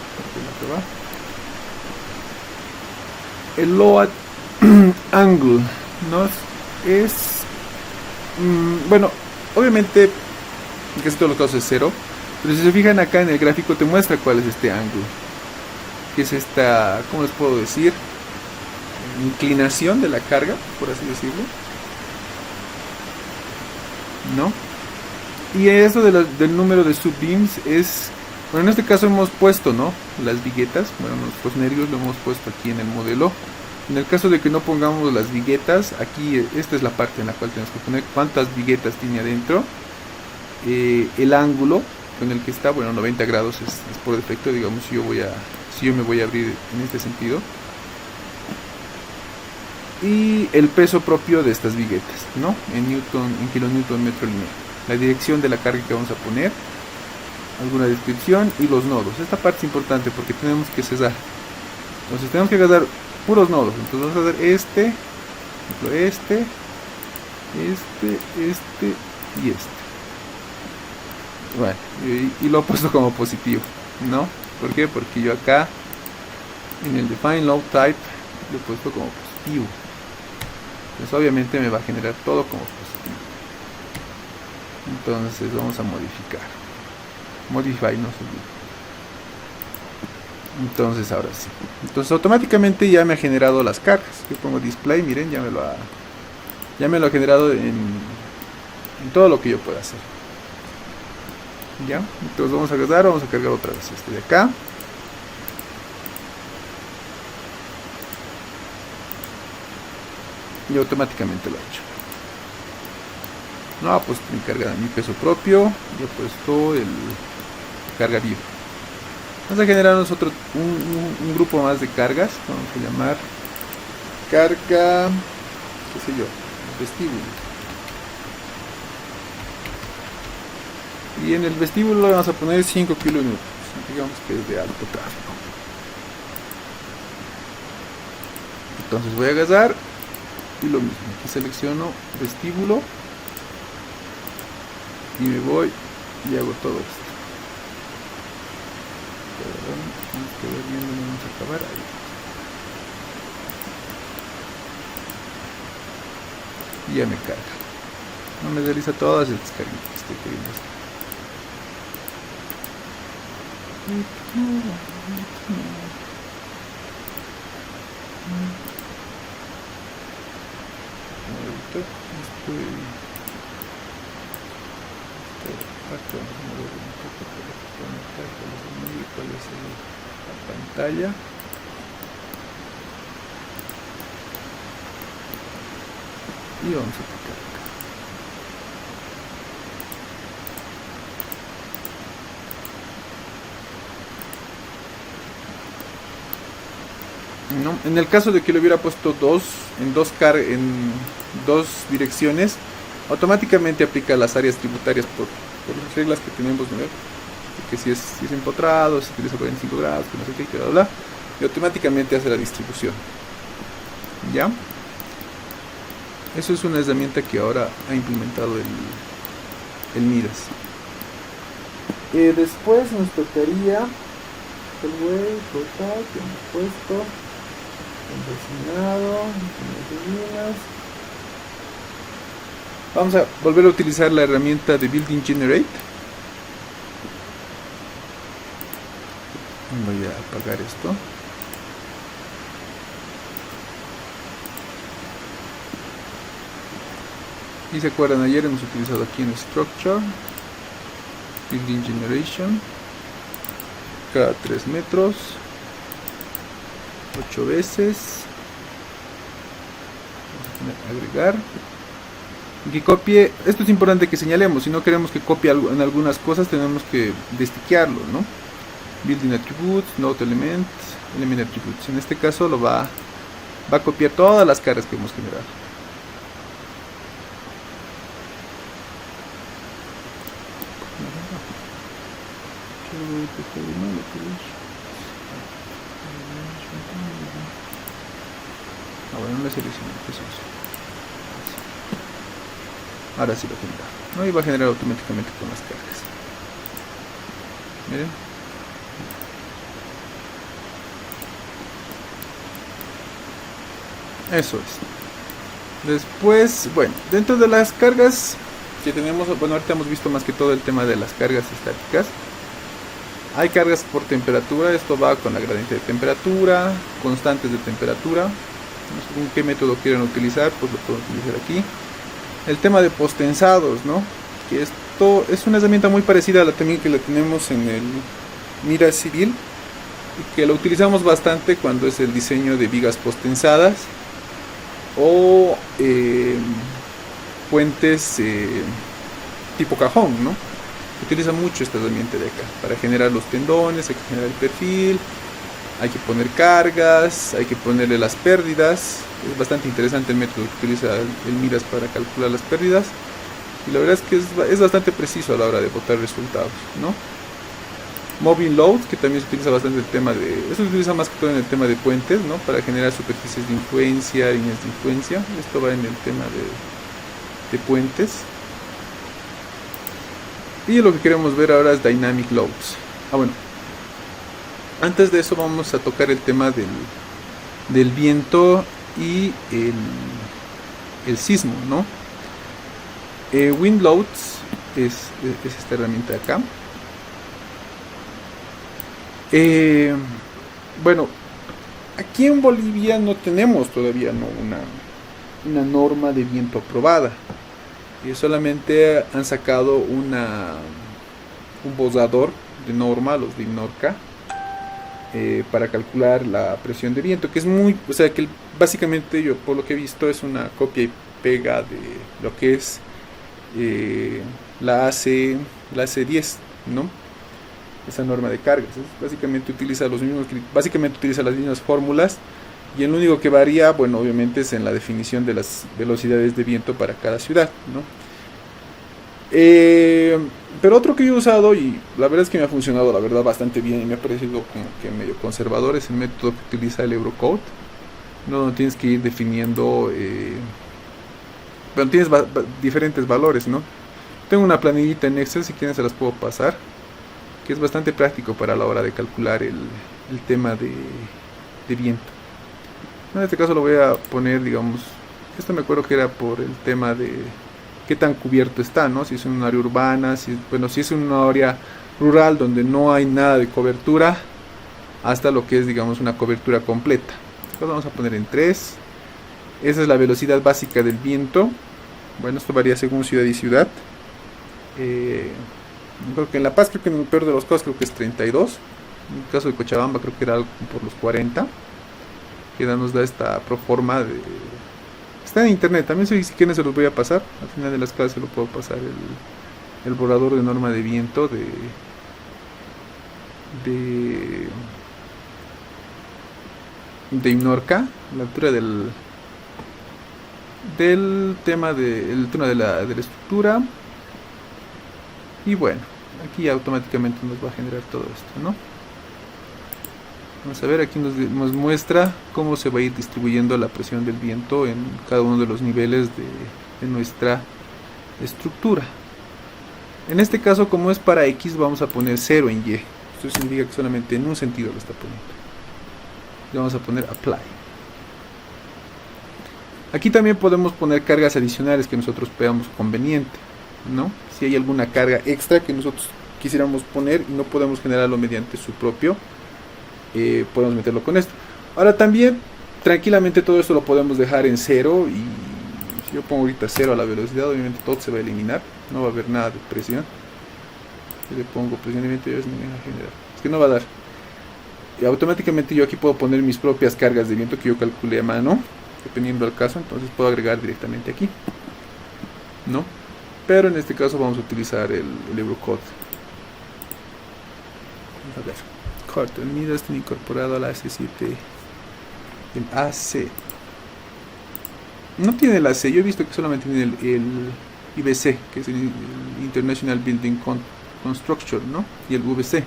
El load angle, ¿no? Es. Bueno, obviamente, en casi todos los casos es cero. Pero si se fijan acá en el gráfico, te muestra cuál es este ángulo. Que es esta, ¿cómo les puedo decir? Inclinación de la carga, por así decirlo, ¿no? Y eso del número de subbeams es, bueno, en este caso hemos puesto, ¿no? Las viguetas, bueno, los nervios lo hemos puesto aquí en el modelo. En el caso de que no pongamos las viguetas, aquí esta es la parte en la cual tenemos que poner cuántas viguetas tiene adentro, el ángulo con el que está, bueno, 90 grados es por defecto, digamos, si yo me voy a abrir en este sentido, y el peso propio de estas viguetas, ¿no? En kilonewton metro lineal, la dirección de la carga que vamos a poner, alguna descripción y los nodos. Esta parte es importante porque tenemos que cesar, entonces tenemos que agarrar puros nodos. Entonces vamos a hacer este y este. Bueno, y lo he puesto como positivo, ¿no? ¿Por qué? Porque yo acá en el Define Load Type lo he puesto como positivo. Entonces obviamente me va a generar todo como positivo. Entonces vamos a modificar. Modify, no se olvide. Entonces ahora sí. Entonces automáticamente ya me ha generado las cargas. Yo pongo display, miren, ya me lo ha generado en todo lo que yo pueda hacer. Ya, entonces vamos a cargar otra vez este de acá. Y automáticamente lo he hecho. No, pues mi carga de mi peso propio. Yo he puesto el carga viva. Vamos a generar nosotros un grupo más de cargas. Vamos a llamar carga, qué sé yo, vestíbulo. Y en el vestíbulo vamos a poner 5 kN. Digamos que es de alto tráfico. Entonces voy a agarrar y lo mismo, aquí selecciono vestíbulo y me voy y hago todo esto. Vamos a ver bien dónde vamos a acabar ahí. Y ya me carga. No me realiza todas las descargas que estoy queriendo hacer. Ahorita estoy acá, cuál es la pantalla. Y vamos a aplicar acá. ¿No? En el caso de que lo hubiera puesto en dos direcciones, automáticamente aplica las áreas tributarias por las reglas que tenemos, ¿no? Que si es empotrado, si utiliza 45 grados, que no sé qué, que bla bla, y automáticamente hace la distribución. ¿Ya? Eso es una herramienta que ahora ha implementado el Midas. Después nos tocaría el web total que hemos puesto, designado, vamos a volver a utilizar la herramienta de Building Generate. Voy a apagar esto. Y se acuerdan, ayer hemos utilizado aquí en Structure Building Generation, cada 3 metros, 8 veces. Vamos a agregar. Que copie, esto es importante que señalemos, si no queremos que copie en algunas cosas tenemos que destiquearlo, ¿no? Building Attributes, Node Element, Element Attributes. En este caso lo va a copiar todas las caras que hemos generado. Bueno, le selecciono, ahora sí lo genera, ¿no? Y va a generar automáticamente con las cargas. Miren. Eso es. Después, bueno, dentro de las cargas que tenemos, bueno, ahorita hemos visto más que todo el tema de las cargas estáticas. Hay cargas por temperatura, esto va con la gradiente de temperatura, constantes de temperatura. No sé con qué método quieren utilizar, pues lo pueden utilizar aquí. El tema de postensados, ¿no? Que esto es una herramienta muy parecida a la también que la tenemos en el Mira Civil, y que lo utilizamos bastante cuando es el diseño de vigas postensadas o puentes tipo cajón, ¿no? Utiliza mucho esta herramienta de acá para generar los tendones, hay que generar el perfil, hay que poner cargas, hay que ponerle las pérdidas. Es bastante interesante el método que utiliza el Midas para calcular las pérdidas, y la verdad es que es bastante preciso a la hora de botar resultados, ¿no? Moving Load, que también se utiliza bastante el tema de, eso se utiliza más que todo en el tema de puentes, ¿no? Para generar superficies de influencia, líneas de influencia. Esto va en el tema de puentes. Y lo que queremos ver ahora es Dynamic Loads. Bueno, antes de eso vamos a tocar el tema del viento y el sismo, ¿no? Wind Loads es esta herramienta de acá. Bueno, aquí en Bolivia no tenemos todavía una norma de viento aprobada. Solamente han sacado un borrador de norma, los de INNORCA, para calcular la presión de viento, que es o sea que básicamente yo por lo que he visto es una copia y pega de lo que es la AC10, ¿no? Esa norma de cargas. Básicamente utiliza las mismas fórmulas, y el único que varía, bueno, obviamente es en la definición de las velocidades de viento para cada ciudad, ¿no? Pero otro que yo he usado, y la verdad es que me ha funcionado, la verdad, bastante bien, y me ha parecido como que medio conservador, es el método que utiliza el Eurocode. ¿no? Donde tienes que ir definiendo, bueno, tienes diferentes valores, ¿no? Tengo una planillita en Excel, si quieren se las puedo pasar, que es bastante práctico para la hora de calcular el tema de viento. En este caso lo voy a poner, digamos, esto me acuerdo que era por el tema de qué tan cubierto está, ¿no? Si es en un área urbana, bueno, si es en una área rural donde no hay nada de cobertura, hasta lo que es, digamos, una cobertura completa. Entonces vamos a poner en 3. Esa es la velocidad básica del viento. Bueno, esto varía según ciudad y ciudad. Creo que en La Paz, creo que en el peor de los casos, creo que es 32. En el caso de Cochabamba, creo que era algo por los 40. Que nos da esta proforma de... Está en internet, también si quieren se los voy a pasar. Al final de las clases lo puedo pasar el borrador de norma de viento de INORCA, la altura del tema de la estructura. Y bueno, aquí automáticamente nos va a generar todo esto, ¿no? Vamos a ver, aquí nos muestra cómo se va a ir distribuyendo la presión del viento en cada uno de los niveles de nuestra estructura. En este caso, como es para X, vamos a poner 0 en Y. Esto significa que solamente en un sentido lo está poniendo. Le vamos a poner Apply. Aquí también podemos poner cargas adicionales que nosotros veamos conveniente, ¿no? Si hay alguna carga extra que nosotros quisiéramos poner y no podemos generarlo mediante su propio, podemos meterlo con esto. Ahora también tranquilamente todo esto lo podemos dejar en 0, y si yo pongo ahorita 0 a la velocidad, obviamente todo se va a eliminar, no va a haber nada de presión. Si le pongo presión de viento, es que no va a dar. Y automáticamente yo aquí puedo poner mis propias cargas de viento que yo calculé a mano, dependiendo del caso. Entonces puedo agregar directamente aquí, ¿no? Pero en este caso vamos a utilizar el Eurocode. A ver, corto, el MIDA está incorporado a la AC7. El AC no tiene el AC, yo he visto que solamente tiene el IBC, que es el International Building Construction, ¿no? Y el VC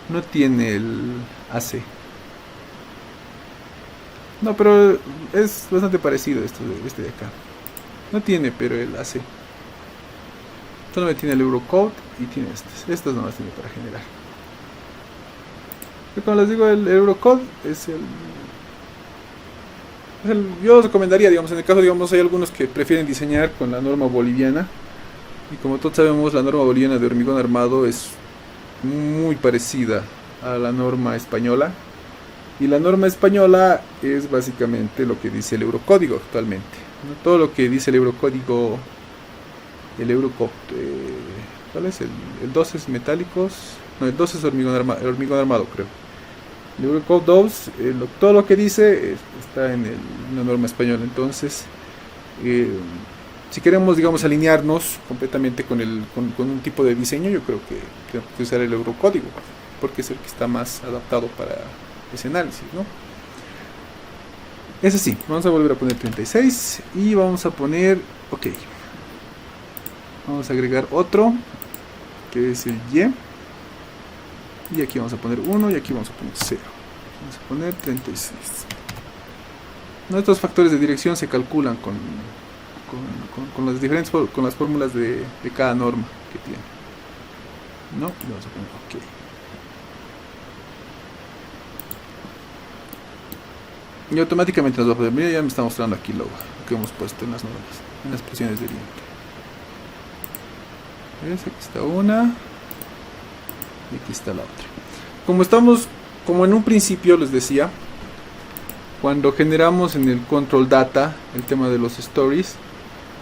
no tiene el AC. No, pero es bastante parecido este de acá. No tiene, pero el AC. Solamente tiene el Eurocode y tiene estas no las tiene para generar. Pero como les digo, el Eurocode es yo os recomendaría, digamos, en el caso, digamos, hay algunos que prefieren diseñar con la norma boliviana. Y como todos sabemos, la norma boliviana de hormigón armado es muy parecida a la norma española. Y la norma española es básicamente lo que dice el Eurocódigo actualmente, ¿no? Todo lo que dice el Eurocódigo, el Eurocode, ¿cuál es? El 12 es metálicos, no, el 12 es hormigón armado, creo. El Eurocode 2, todo lo que dice está en la norma española. Entonces, si queremos, digamos, alinearnos completamente con un tipo de diseño, yo creo que tenemos que usar el Eurocódigo, porque es el que está más adaptado para ese análisis, ¿no? Es así. Vamos a volver a poner 36 y vamos a poner OK. Vamos a agregar otro que es el Y, y aquí vamos a poner 1 y aquí vamos a poner 0. Vamos a poner 36. Nuestros factores de dirección se calculan con las diferentes, con las fórmulas de cada norma que tiene, ¿no? Y vamos a poner OK. Y automáticamente nos va a poner, mira, ya me está mostrando aquí lo que hemos puesto en las normas, en las presiones de viento. ¿Ves? Aquí está una y aquí está la otra. Como en un principio les decía, cuando generamos en el control data el tema de los stories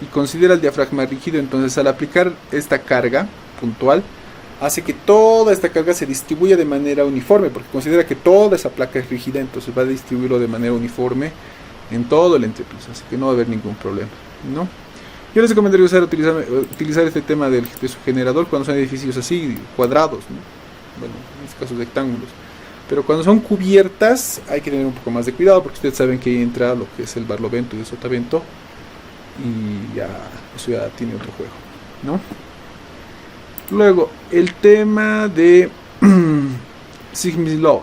y considera el diafragma rígido, entonces al aplicar esta carga puntual hace que toda esta carga se distribuya de manera uniforme, porque considera que toda esa placa es rígida, entonces va a distribuirlo de manera uniforme en todo el entrepiso, así que no va a haber ningún problema, ¿no? Yo les recomendaría utilizar este tema de su generador cuando son edificios así, cuadrados, ¿no? Bueno, en este caso rectángulos. Pero cuando son cubiertas hay que tener un poco más de cuidado, porque ustedes saben que ahí entra lo que es el barlovento y el sotavento, y ya eso ya tiene otro juego, ¿no? Luego, el tema de Sigma Load.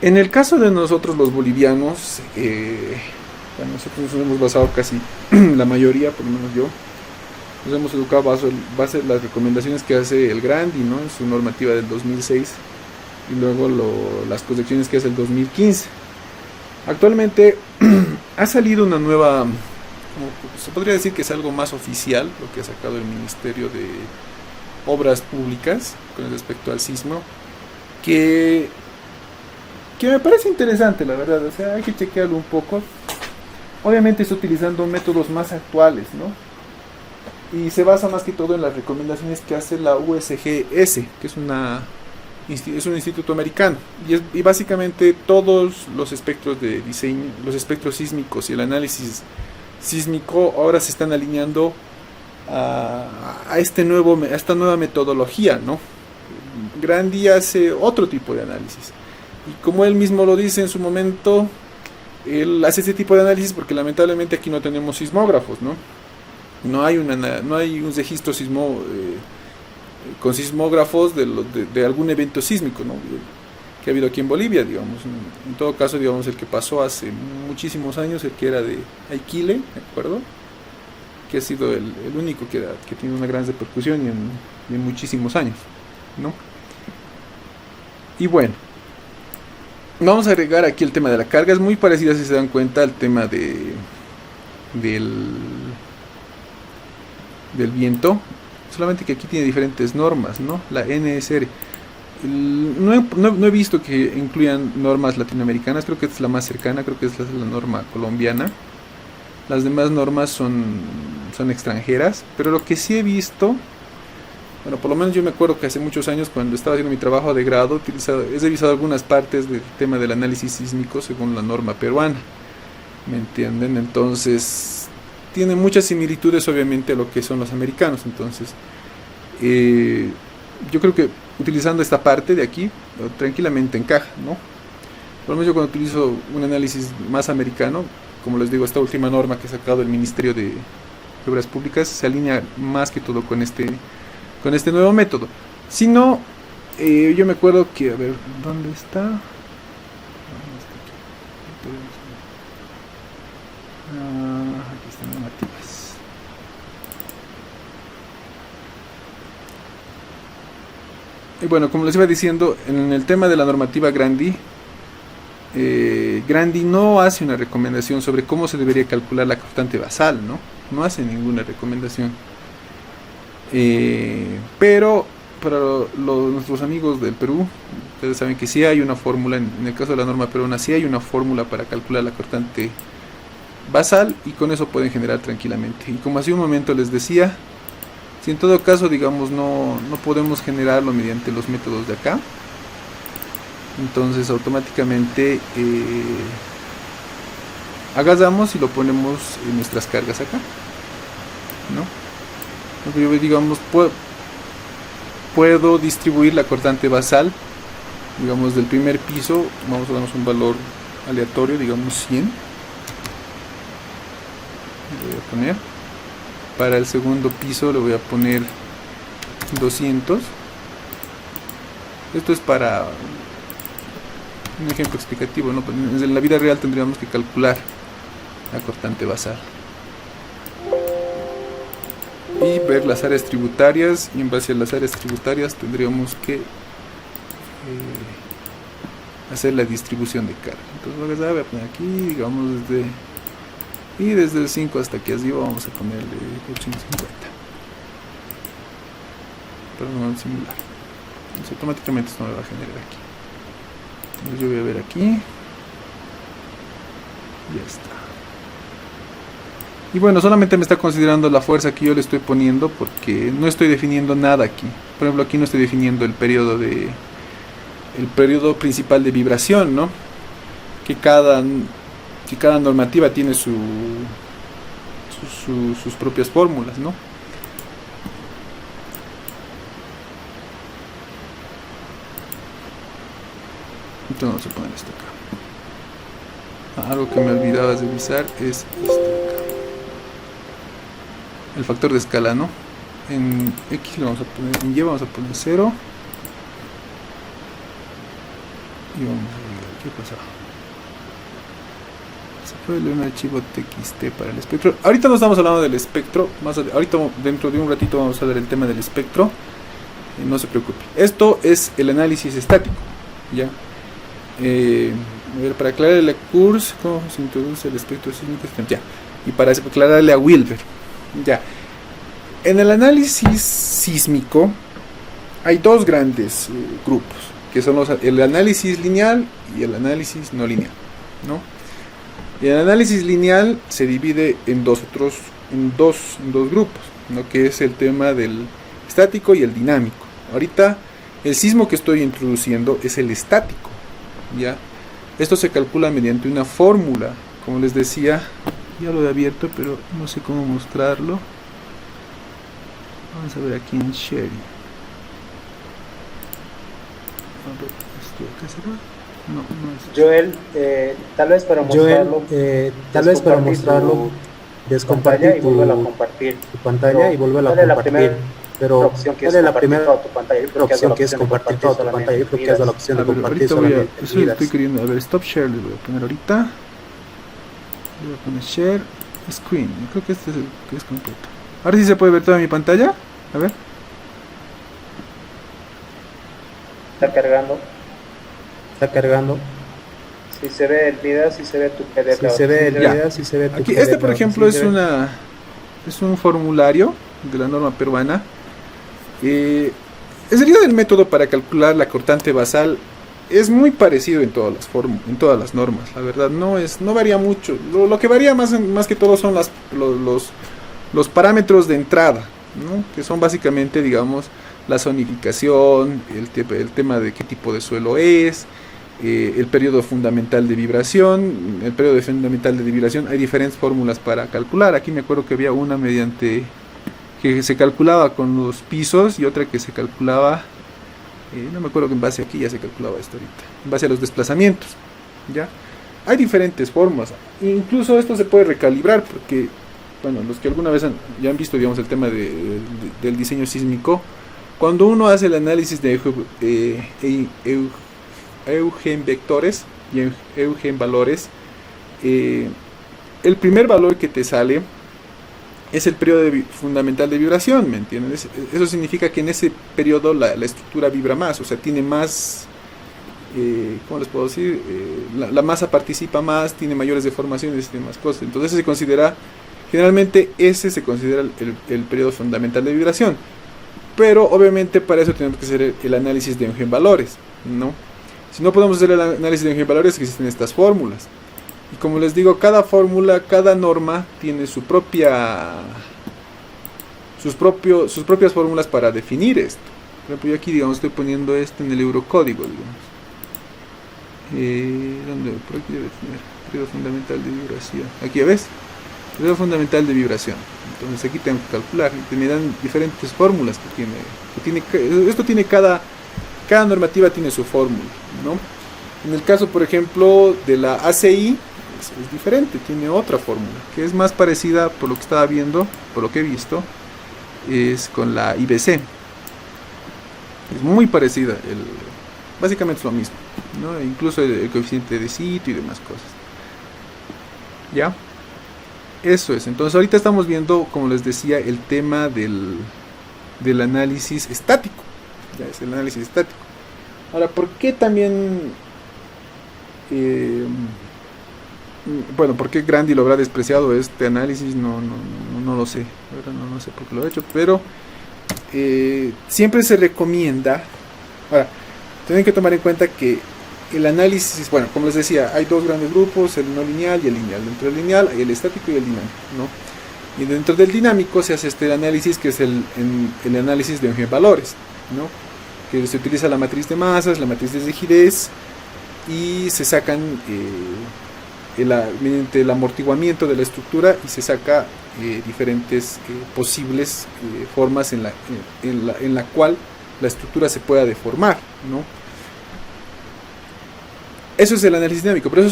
En el caso de nosotros los bolivianos, bueno, nosotros nos hemos basado casi la mayoría, por lo menos yo, nos hemos educado base en las recomendaciones que hace el Grandi, ¿no? En su normativa del 2006 y luego las proyecciones que hace el 2015. Actualmente ha salido una nueva, se podría decir que es algo más oficial, lo que ha sacado el Ministerio de Obras Públicas con respecto al sismo, que, que me parece interesante, la verdad. O sea, hay que chequearlo un poco. Obviamente está utilizando métodos más actuales, ¿no? Y se basa más que todo en las recomendaciones que hace la USGS, que es un instituto americano. Y básicamente todos los espectros de diseño, los espectros sísmicos y el análisis sísmico ahora se están alineando a esta nueva metodología, ¿no? Grandi hace otro tipo de análisis. Y como él mismo lo dice en su momento, él hace este tipo de análisis porque lamentablemente aquí no tenemos sismógrafos, ¿no? No hay un registro con sismógrafos de algún evento sísmico, ¿no? Que ha habido aquí en Bolivia, digamos. En todo caso, digamos, el que pasó hace muchísimos años, el que era de Aiquile, ¿de acuerdo? Que ha sido el único que tiene una gran repercusión y en muchísimos años, ¿no? Y bueno, vamos a agregar aquí el tema de la carga. Es muy parecido, si se dan cuenta, al tema del, del viento, solamente que aquí tiene diferentes normas, ¿no? La NSR. No he visto que incluyan normas latinoamericanas, creo que es la más cercana, creo que es la norma colombiana. Las demás normas son extranjeras, pero lo que sí he visto, bueno, por lo menos yo me acuerdo que hace muchos años cuando estaba haciendo mi trabajo de grado, he revisado algunas partes del tema del análisis sísmico según la norma peruana, ¿me entienden? Entonces, tiene muchas similitudes obviamente a lo que son los americanos, entonces, yo creo que utilizando esta parte de aquí, tranquilamente encaja, ¿no? Por lo menos yo cuando utilizo un análisis más americano, como les digo, esta última norma que ha sacado el Ministerio de Obras Públicas se alinea más que todo con este nuevo método. Si no, yo me acuerdo que, a ver, ¿dónde está? Aquí están normativas. Y bueno, como les iba diciendo, en el tema de la normativa Grandi, Grandi no hace una recomendación sobre cómo se debería calcular la cortante basal, ¿no? No hace ninguna recomendación. Pero para nuestros amigos del Perú, ustedes saben que sí hay una fórmula, en el caso de la norma peruana, sí hay una fórmula para calcular la cortante basal y con eso pueden generar tranquilamente. Y como hace un momento les decía, si en todo caso, digamos, no podemos generarlo mediante los métodos de acá, entonces automáticamente agarramos y lo ponemos en nuestras cargas acá, ¿no? Yo, digamos, puedo distribuir la cortante basal, digamos, del primer piso, vamos a darnos un valor aleatorio, digamos 100, le voy a poner. Para el segundo piso le voy a poner 200. Esto es para un ejemplo explicativo, ¿no? En la vida real tendríamos que calcular la cortante basal y ver las áreas tributarias, y en base a las áreas tributarias tendríamos que hacer la distribución de carga. Entonces voy a poner aquí, digamos, desde el 5 hasta aquí arriba vamos a ponerle 850 para no simular. Entonces automáticamente esto me va a generar aquí. Entonces yo voy a ver aquí, ya está. Y bueno, solamente me está considerando la fuerza que yo le estoy poniendo, porque no estoy definiendo nada aquí. Por ejemplo, aquí no estoy definiendo el periodo principal de vibración, ¿no? Que cada normativa tiene sus propias fórmulas, ¿no? Entonces vamos a poner esto acá. Algo que me olvidaba de revisar es esto acá. El factor de escala, ¿no? En X le vamos a poner, en Y vamos a poner 0 y vamos a ¿Qué pasó? Se puede leer un archivo TXT para el espectro. Ahorita no estamos hablando del espectro. Ahorita dentro de un ratito vamos a hablar del tema del espectro. No se preocupe. Esto es el análisis estático. ¿Ya? A ver, para aclararle a Kurz cómo se introduce el espectro sísmico. Ya. Y para aclararle a Wilber. Ya. En el análisis sísmico hay dos grandes grupos, que son el análisis lineal y el análisis no lineal, ¿no? Y el análisis lineal se divide en dos grupos, ¿no? Que es el tema del estático y el dinámico. Ahorita el sismo que estoy introduciendo es el estático, ¿ya? Esto se calcula mediante una fórmula, como les decía, ya lo he abierto, pero no sé cómo mostrarlo. Vamos a ver aquí en Sherry. A ver, ¿esto acá será? No, no es. Joel, tal vez para mostrarlo, descompartir tu pantalla y volver a compartir. Pero ¿cuál es la primera opción que es compartir toda tu pantalla? Yo creo que es la opción de compartir solamente. Eso estoy queriendo. A ver, stop share le voy a poner ahorita. Le voy a poner share screen. Yo creo que este es el que es completo. Ahora sí se puede ver toda mi pantalla. A ver. Está cargando. Si se ve el video, si se ve tu PDF. Aquí, este por ejemplo es un formulario de la norma peruana. El sentido del método para calcular la cortante basal es muy parecido en todas las normas. La verdad no varía mucho. Lo que varía más que todo son los parámetros de entrada, ¿no? Que son básicamente, digamos, la zonificación, el tema de qué tipo de suelo es, el periodo fundamental de vibración. El periodo fundamental de vibración hay diferentes fórmulas para calcular. Aquí me acuerdo que había una que se calculaba con los pisos y otra que se calculaba, no me acuerdo que en base aquí ya se calculaba esto ahorita, en base a los desplazamientos, ¿ya? Hay diferentes formas, incluso esto se puede recalibrar porque, bueno, los que alguna vez ya han visto, digamos, el tema del diseño sísmico, cuando uno hace el análisis de eugenvectores y eugenvalores, el primer valor que te sale es el periodo fundamental de vibración, ¿me entiendes? Eso significa que en ese periodo la estructura vibra más, o sea, tiene más, ¿cómo les puedo decir? La masa participa más, tiene mayores deformaciones, tiene más cosas. Entonces generalmente ese se considera el periodo fundamental de vibración. Pero obviamente para eso tenemos que hacer el análisis de eugenvalores, ¿no? Si no podemos hacer el análisis de eugenvalores, existen estas fórmulas. Y como les digo, cada fórmula, cada norma tiene sus propias fórmulas para definir esto. Por ejemplo, yo aquí, digamos, estoy poniendo esto en el eurocódigo, digamos. Por aquí debe tener periodo fundamental de vibración. Aquí, ¿ves? Periodo fundamental de vibración. Entonces aquí tengo que calcular. Y me dan diferentes fórmulas cada normativa tiene su fórmula, ¿no? En el caso, por ejemplo, de la ACI, es diferente, tiene otra fórmula, que es más parecida, por lo que estaba viendo, por lo que he visto, es con la IBC. Es muy parecida, básicamente es lo mismo, ¿no? Incluso el coeficiente de sitio y demás cosas. ¿Ya? Eso es. Entonces ahorita estamos viendo, como les decía, el tema del análisis estático. Ya es el análisis estático. Ahora, ¿por qué también... bueno, ¿por qué Grandi lo habrá despreciado este análisis? No lo sé. No sé por qué lo ha hecho, pero siempre se recomienda. Ahora, tienen que tomar en cuenta que el análisis, bueno, como les decía, hay dos grandes grupos, el no lineal y el lineal. Dentro del lineal hay el estático y el dinámico, ¿no? Y dentro del dinámico se hace este análisis que es el análisis de eugenvalores, ¿no? Que se utiliza la matriz de masas, la matriz de rigidez, y se sacan mediante el amortiguamiento de la estructura, y se saca diferentes posibles formas en la cual la estructura se pueda deformar, ¿no? Eso es el análisis dinámico, pero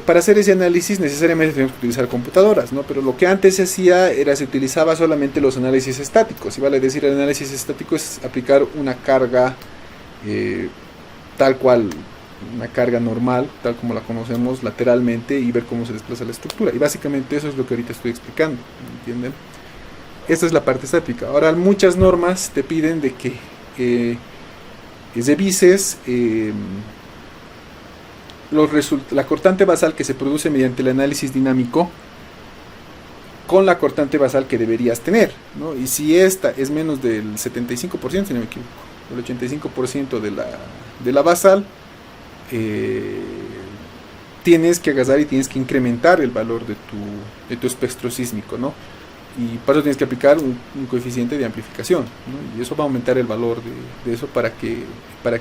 para hacer ese análisis necesariamente tenemos que utilizar computadoras, ¿no? Pero lo que antes se hacía se utilizaba solamente los análisis estáticos, y vale decir, el análisis estático es aplicar una carga tal cual una carga normal, tal como la conocemos lateralmente, y ver cómo se desplaza la estructura. Y básicamente eso es lo que ahorita estoy explicando, ¿entienden? Esta es la parte estática. Ahora, muchas normas te piden de que revises la cortante basal que se produce mediante el análisis dinámico con la cortante basal que deberías tener, ¿no? Y si esta es menos del 75%, si no me equivoco, el 85% de la basal, tienes que agarrar y tienes que incrementar el valor de tu espectro sísmico, ¿no? Y para eso tienes que aplicar un coeficiente de amplificación, ¿no? Y eso va a aumentar el valor de eso para que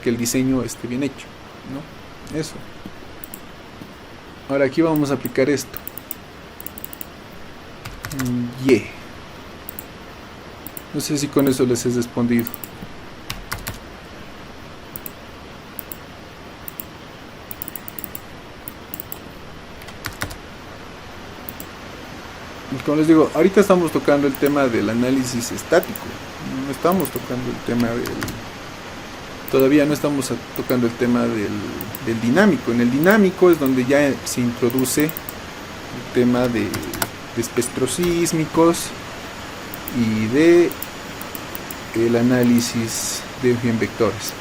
el diseño esté bien hecho, ¿no? Eso. Ahora aquí vamos a aplicar esto. Y no sé si con eso les he respondido. Como les digo, ahorita estamos tocando el tema del análisis estático, no estamos tocando el tema todavía no estamos tocando el tema del dinámico. En el dinámico es donde ya se introduce el tema de espectros sísmicos y de el análisis de vectores.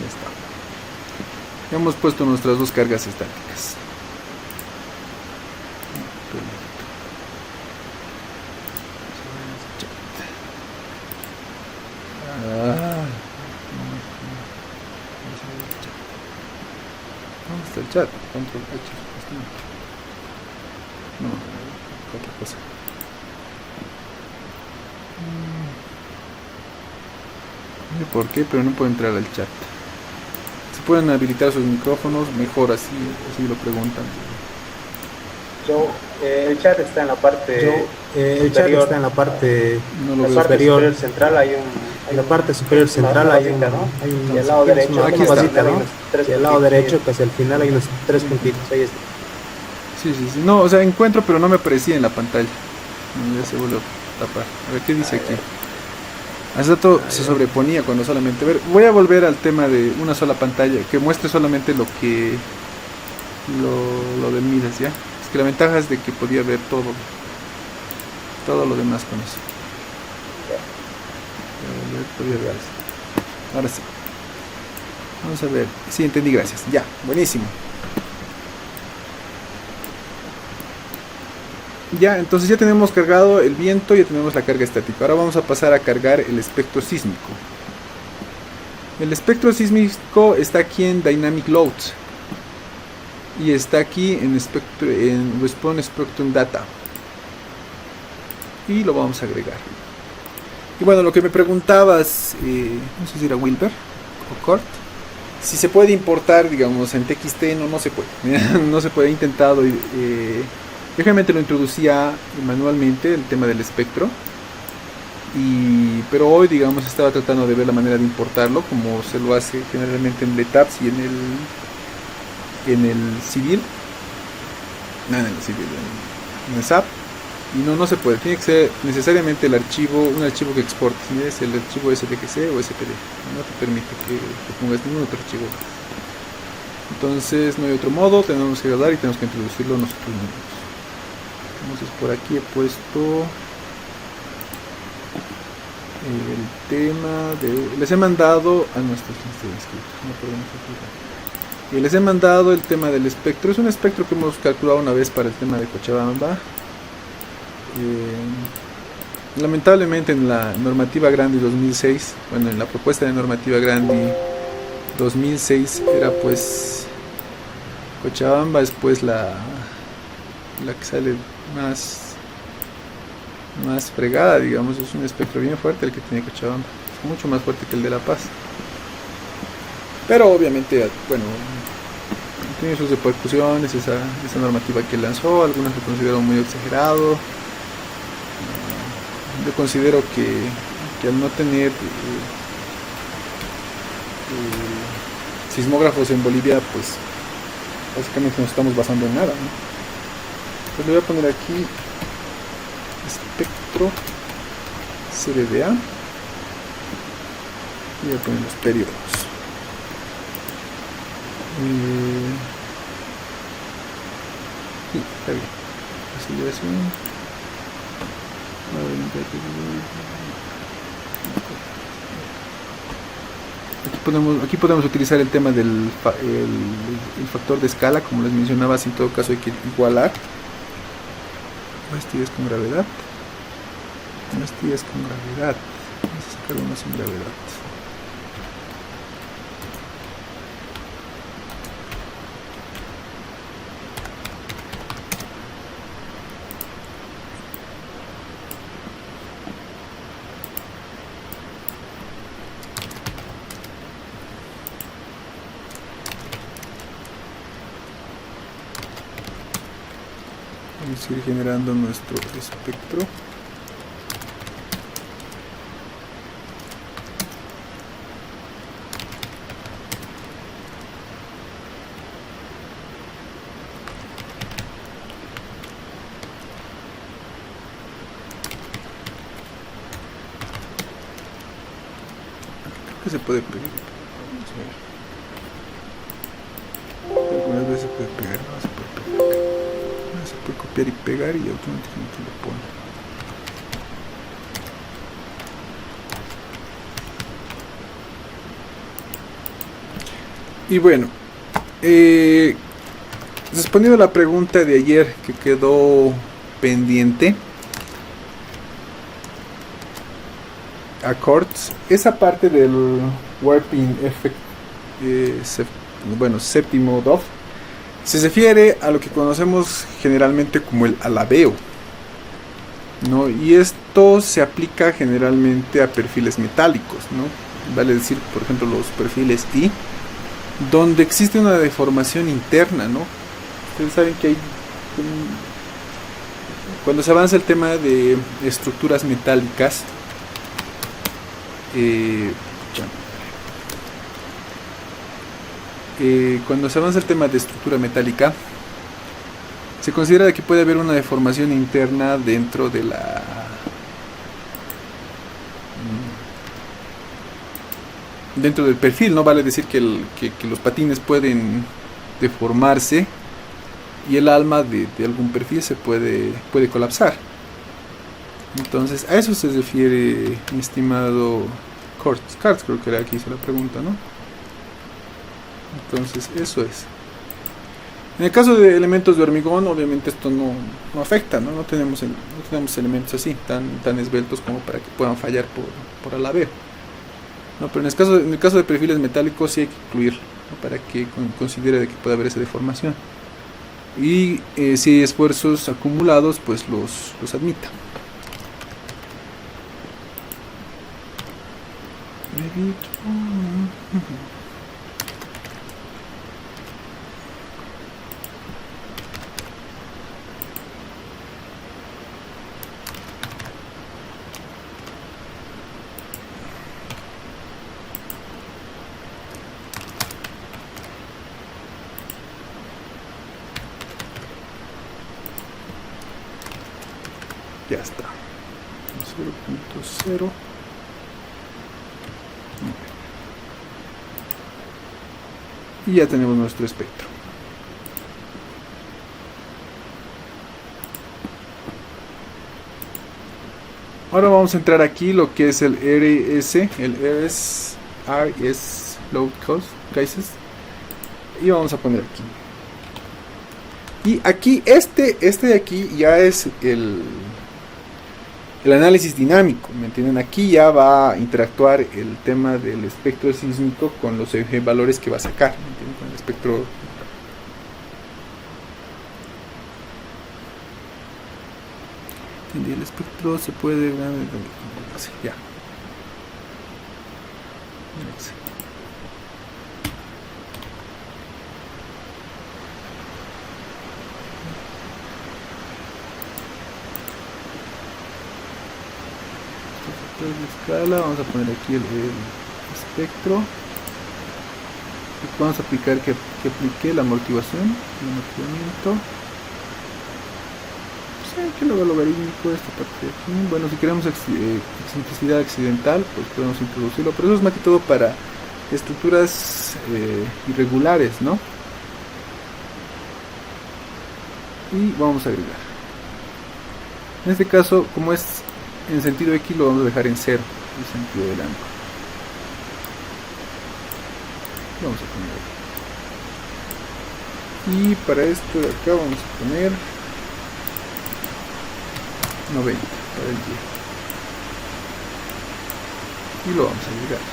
Ya está. Ya hemos puesto nuestras dos cargas estáticas. ¿Dónde está el chat? Control H. No, otra cosa. No sé por qué, pero no puedo entrar al chat. Si pueden habilitar sus micrófonos, mejor así lo preguntan. El chat está en la parte superior central. En la parte superior central hay un y al lado derecho, aquí está, ¿no? Y al lado derecho, casi al final, hay unos 3 puntitos. Ahí está. Sí. No, o sea, encuentro, pero no me aparecía en la pantalla. Ya se vuelve a tapar. A ver qué dice aquí. Hace rato se sobreponía cuando solamente ver. Voy a volver al tema de una sola pantalla que muestre solamente lo del Midas, ¿ya? Es que la ventaja es de que podía ver todo lo demás con eso. Podía ver eso. Ahora sí. Vamos a ver. Sí, entendí, gracias. Ya, buenísimo. Ya, entonces ya tenemos cargado el viento, ya tenemos la carga estática. Ahora vamos a pasar a cargar el espectro sísmico. El espectro sísmico está aquí en Dynamic Loads y está aquí en Response Spectrum Data, y lo vamos a agregar. Y bueno, lo que me preguntabas, no sé si era Wilber o Kurt, si se puede importar, digamos, en TXT. No se puede. No se puede. He intentado. Yo generalmente lo introducía manualmente, el tema del espectro, pero hoy, digamos, estaba tratando de ver la manera de importarlo como se lo hace generalmente en LETAPS y en el civil, en el SAP, y no se puede. Tiene que ser necesariamente un archivo que exporte. Si es el archivo SVGC o SPD, no te permite que pongas ningún otro archivo. Entonces no hay otro modo, tenemos que guardar y tenemos que introducirlo nosotros mismos. Entonces por aquí he puesto el tema de... Les he mandado a nuestros inscritos, y les he mandado el tema del espectro. Es un espectro que hemos calculado una vez para el tema de Cochabamba. Lamentablemente en la normativa Grandi 2006, bueno, en la propuesta de normativa Grandi 2006 era pues Cochabamba es pues la que sale más fregada, digamos. Es un espectro bien fuerte el que tiene Cochabamba, es mucho más fuerte que el de La Paz, pero obviamente, bueno, tiene sus repercusiones esa normativa que lanzó. Algunos lo consideran muy exagerado. Yo considero que al no tener sismógrafos en Bolivia, pues básicamente no estamos basando en nada, ¿no? Entonces le voy a poner aquí espectro CBDA. Voy a poner los periodos. Sí, está bien. Aceleración. Aquí podemos utilizar el tema del el factor de escala, como les mencionaba. En todo caso hay que igualar pastillas con gravedad, pastillas con gravedad. Vamos a sacar una sin gravedad. Vamos a ir generando nuestro espectro. Creo que se puede pegar. Vamos a ver. Algunas veces se puede pegar, no se puede pegar. Se puede copiar y pegar y automáticamente lo pone. Y bueno, respondiendo a la pregunta de ayer que quedó pendiente, Accords, esa parte del Warping Effect, séptimo DOF, se refiere a lo que conocemos generalmente como el alabeo, ¿no? Y esto se aplica generalmente a perfiles metálicos, ¿no? Vale decir, por ejemplo, los perfiles I, donde existe una deformación interna, ¿no? Ustedes saben que hay cuando se avanza el tema de estructuras metálicas, cuando se avanza el tema de estructura metálica, se considera que puede haber una deformación interna dentro de dentro del perfil, ¿no? Vale decir que los patines pueden deformarse y el alma de algún perfil se puede colapsar. Entonces, a eso se refiere mi estimado Kurtz, creo que era aquí hizo la pregunta, ¿no? Entonces, eso es. En el caso de elementos de hormigón, obviamente esto no afecta, ¿no? No tenemos elementos así, tan esbeltos como para que puedan fallar por alabeo, ¿no? Pero en el caso de perfiles metálicos sí hay que incluirlo, ¿no? Para que considere de que puede haber esa deformación. Y si hay esfuerzos acumulados, pues los admita. Ya está. 0.0. Y ya tenemos nuestro espectro. Ahora vamos a entrar aquí lo que es el RS, RS Load Cases, y vamos a poner aquí. Y aquí este de aquí ya es el análisis dinámico, ¿me entienden? Aquí ya va a interactuar el tema del espectro sísmico con los valores que va a sacar, ¿me entienden? Con el espectro. El espectro se puede ver ya. De escala, vamos a poner aquí el espectro. Vamos a aplicar que aplique la amortiguación, el amortiguamiento. que lo logarítmico esta parte de aquí. Bueno, si queremos excentricidad accidental, pues podemos introducirlo, pero eso es más que todo para estructuras irregulares, ¿no? Y vamos a agregar. En este caso, como es en sentido X, lo vamos a dejar en 0, el sentido del ángulo. Vamos a poner aquí. Y para esto de acá vamos a poner 90 para el Y. Y lo vamos a agregar.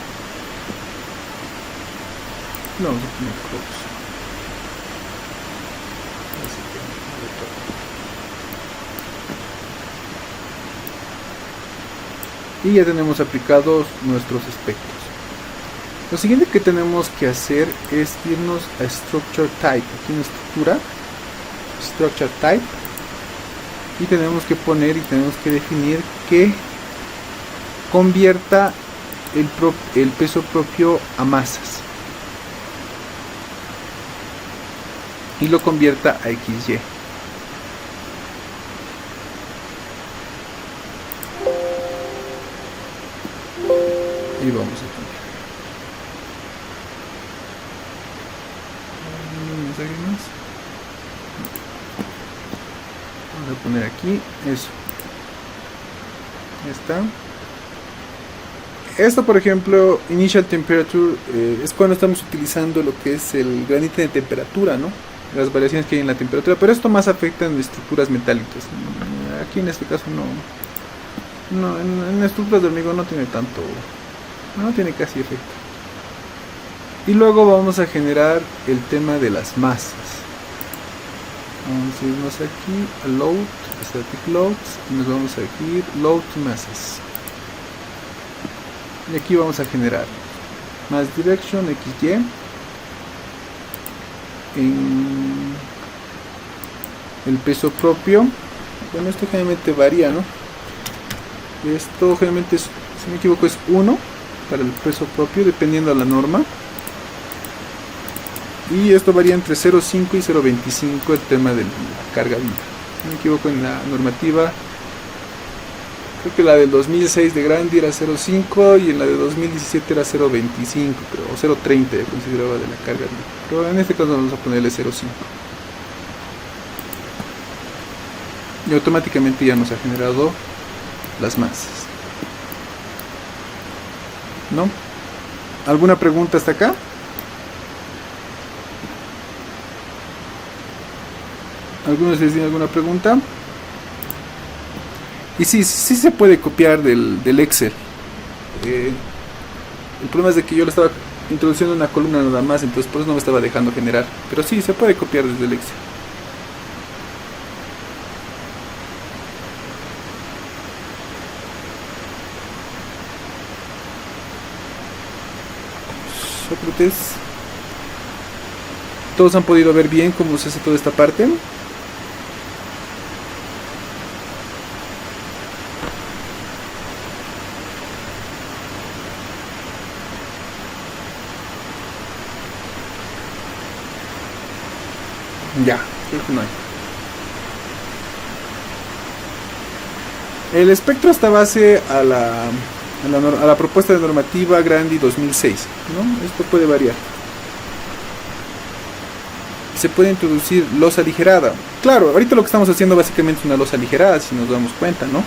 Lo vamos a poner close. Y ya tenemos aplicados nuestros espectros. Lo siguiente que tenemos que hacer es irnos a Structure Type, aquí en estructura, Structure Type, y tenemos que poner y tenemos que definir que convierta el peso propio a masas y lo convierta a XY. Y vamos a poner vamos a poner aquí eso. Ya está. Esto, por ejemplo, Initial Temperature, es cuando estamos utilizando lo que es el gradiente de temperatura, ¿no? Las variaciones que hay en la temperatura, pero esto más afecta en estructuras metálicas. Aquí en este caso no, en estructuras de hormigón no tiene tanto, no tiene casi efecto. Y luego vamos a generar el tema de las masas. Vamos a irnos aquí a Load, Static Loads, y nos vamos a ir Load to Masses. Y aquí vamos a generar Mass Direction XY en el peso propio. Bueno, esto generalmente varía, ¿no? Esto generalmente, si no me equivoco, es 1 para el peso propio, dependiendo de la norma. Y esto varía entre 0.5 y 0.25 el tema de la carga viva. Si no me equivoco, en la normativa, creo que la del 2006 de Grandi era 0.5 y en la de 2017 era 0.25, creo, o 0.30 ya consideraba de la carga viva. Pero en este caso vamos a ponerle 0.5. Y automáticamente ya nos ha generado las masas. ¿No? ¿Alguna pregunta hasta acá? ¿Algunos les tienen alguna pregunta? Y sí se puede copiar del Excel. El problema es de que yo lo estaba introduciendo en una columna nada más, entonces por eso no me estaba dejando generar. Pero sí, se puede copiar desde el Excel. Sócrates. ¿Todos han podido ver bien cómo se hace toda esta parte? Ya, creo que no hay. El espectro está base a la propuesta de normativa Grandi 2006, ¿no? Esto puede variar. Se puede introducir losa aligerada. Claro, ahorita lo que estamos haciendo básicamente es una losa aligerada, si nos damos cuenta, ¿no?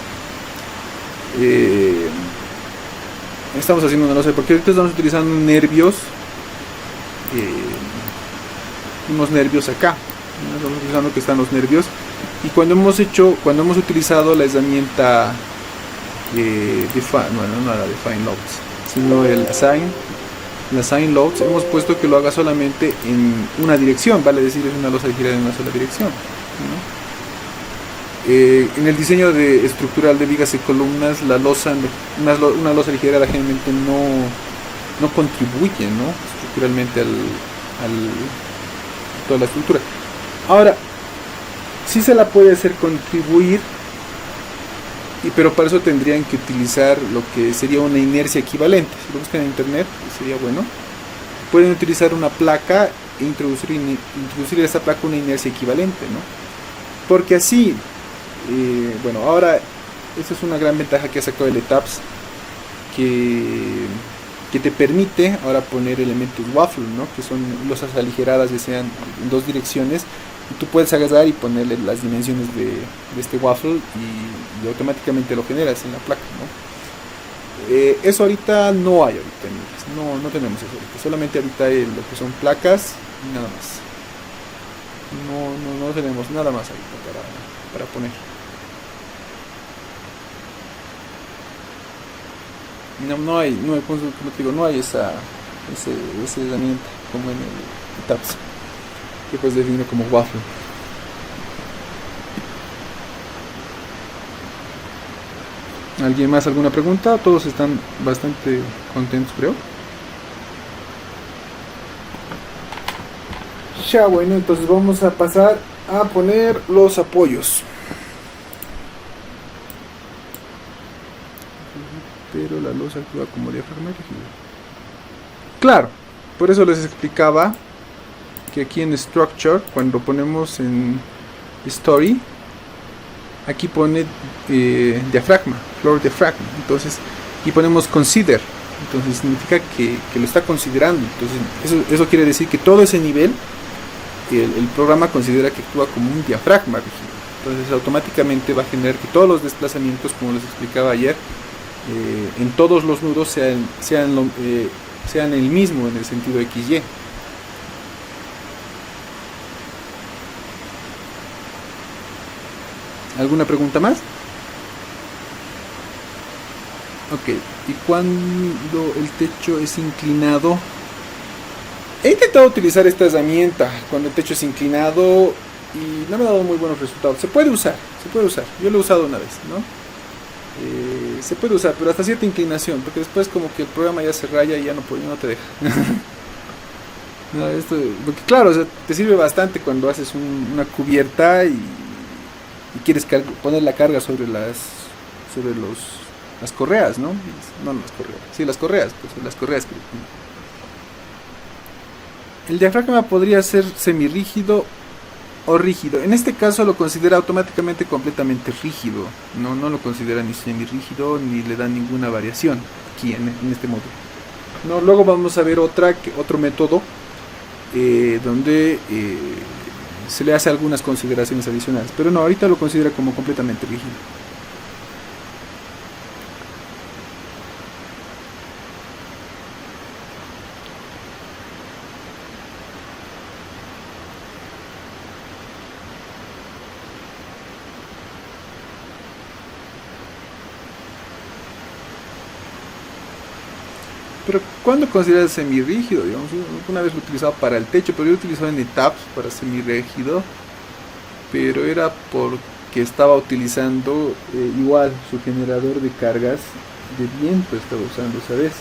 Estamos haciendo una losa, porque ahorita estamos utilizando nervios, unos nervios acá. Estamos utilizando que están los nervios. Y cuando hemos utilizado la herramienta no la Define Loads, sino el Assign Loads, hemos puesto que lo haga solamente en una dirección, vale decir, es una losa ligera en una sola dirección, ¿no? En el diseño estructural de vigas y columnas, una losa ligera generalmente no contribuye, ¿no?, estructuralmente a toda la estructura. Ahora, sí se la puede hacer contribuir, pero para eso tendrían que utilizar lo que sería una inercia equivalente. Si lo buscan en internet, sería bueno. Pueden utilizar una placa e introducir en esa placa una inercia equivalente, ¿no? Porque así Bueno, ahora esa es una gran ventaja que ha sacado el ETABS, que te permite ahora poner elementos waffle, ¿no? Que son losas aligeradas, ya sean en dos direcciones, y tú puedes agarrar y ponerle las dimensiones de este waffle y automáticamente lo generas en la placa, ¿no? Eso ahorita no hay ahorita en Index. No tenemos eso ahorita, solamente ahorita hay lo que son placas y nada más. No tenemos nada más ahorita para poner. No hay, como te digo, no hay ese herramienta como en el TAPS, que puedes definir como waffle. ¿Alguien más alguna pregunta? Todos están bastante contentos, creo. Ya, bueno, entonces vamos a pasar a poner los apoyos. Pero la losa actúa como diafragma rígido. Claro, por eso les explicaba que aquí en Structure, cuando ponemos en Story, aquí pone diafragma, floor diafragma. Entonces, aquí ponemos consider. Entonces significa que lo está considerando. Entonces, eso quiere decir que todo ese nivel, el programa considera que actúa como un diafragma rígido. Entonces, automáticamente va a generar que todos los desplazamientos, como les explicaba ayer, en todos los nudos sean el mismo en el sentido XY. ¿Alguna pregunta más? Ok, ¿y cuando el techo es inclinado? He intentado utilizar esta herramienta cuando el techo es inclinado y no me ha dado muy buenos resultados. Se puede usar. Yo lo he usado una vez, ¿no? Se puede usar, pero hasta cierta inclinación, porque después como que el programa ya se raya y ya no te deja. No, porque claro, o sea, te sirve bastante cuando haces una cubierta y quieres poner la carga sobre las correas, ¿no? No las correas. Sí, las correas, pues las correas. El diafragma podría ser semirrígido o rígido. En este caso lo considera automáticamente completamente rígido. No lo considera ni semirrígido ni le da ninguna variación aquí en este módulo. No, luego vamos a ver otro método donde se le hace algunas consideraciones adicionales, pero no, ahorita lo considera como completamente rígido. Pero ¿cuándo consideras semirrígido? Digamos, una vez lo he utilizado para el techo, pero yo lo he utilizado en ETABS para semirrígido, pero era porque estaba utilizando igual su generador de cargas de viento, estaba usando esa vez.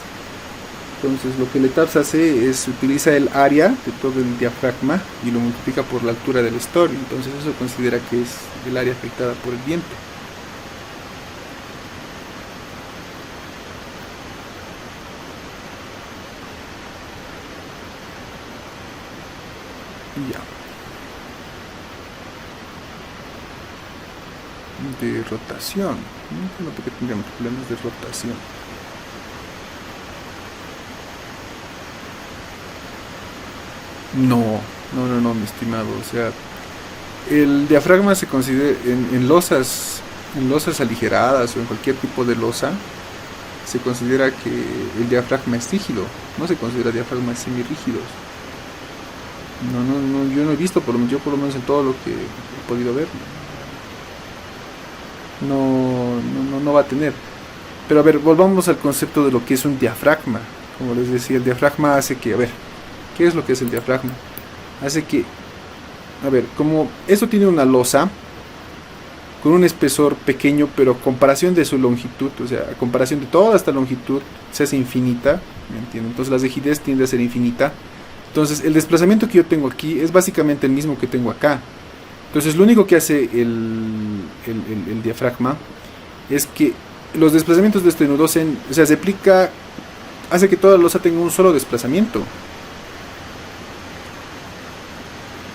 Entonces lo que el ETABS hace es utiliza el área de todo el diafragma y lo multiplica por la altura del story. Entonces eso considera que es el área afectada por el viento. Ya. De rotación. No entiendo por qué tendríamos problemas de rotación. No, mi estimado. O sea, el diafragma se considera en losas aligeradas o en cualquier tipo de losa, se considera que el diafragma es rígido. No se considera diafragmas semirrígidos. Yo no he visto, por lo menos en todo lo que he podido ver, no va a tener. Pero a ver, volvamos al concepto de lo que es un diafragma. Como les decía, el diafragma hace que, a ver, ¿qué es lo que es el diafragma? Hace que, a ver, como esto tiene una losa con un espesor pequeño, pero a comparación de su longitud, o sea, a comparación de toda esta longitud, se hace infinita, ¿me entienden? Entonces la rigidez tiende a ser infinita. Entonces el desplazamiento que yo tengo aquí es básicamente el mismo que tengo acá. Entonces lo único que hace el diafragma es que los desplazamientos de este nudo se aplica, hace que toda la losa tenga un solo desplazamiento.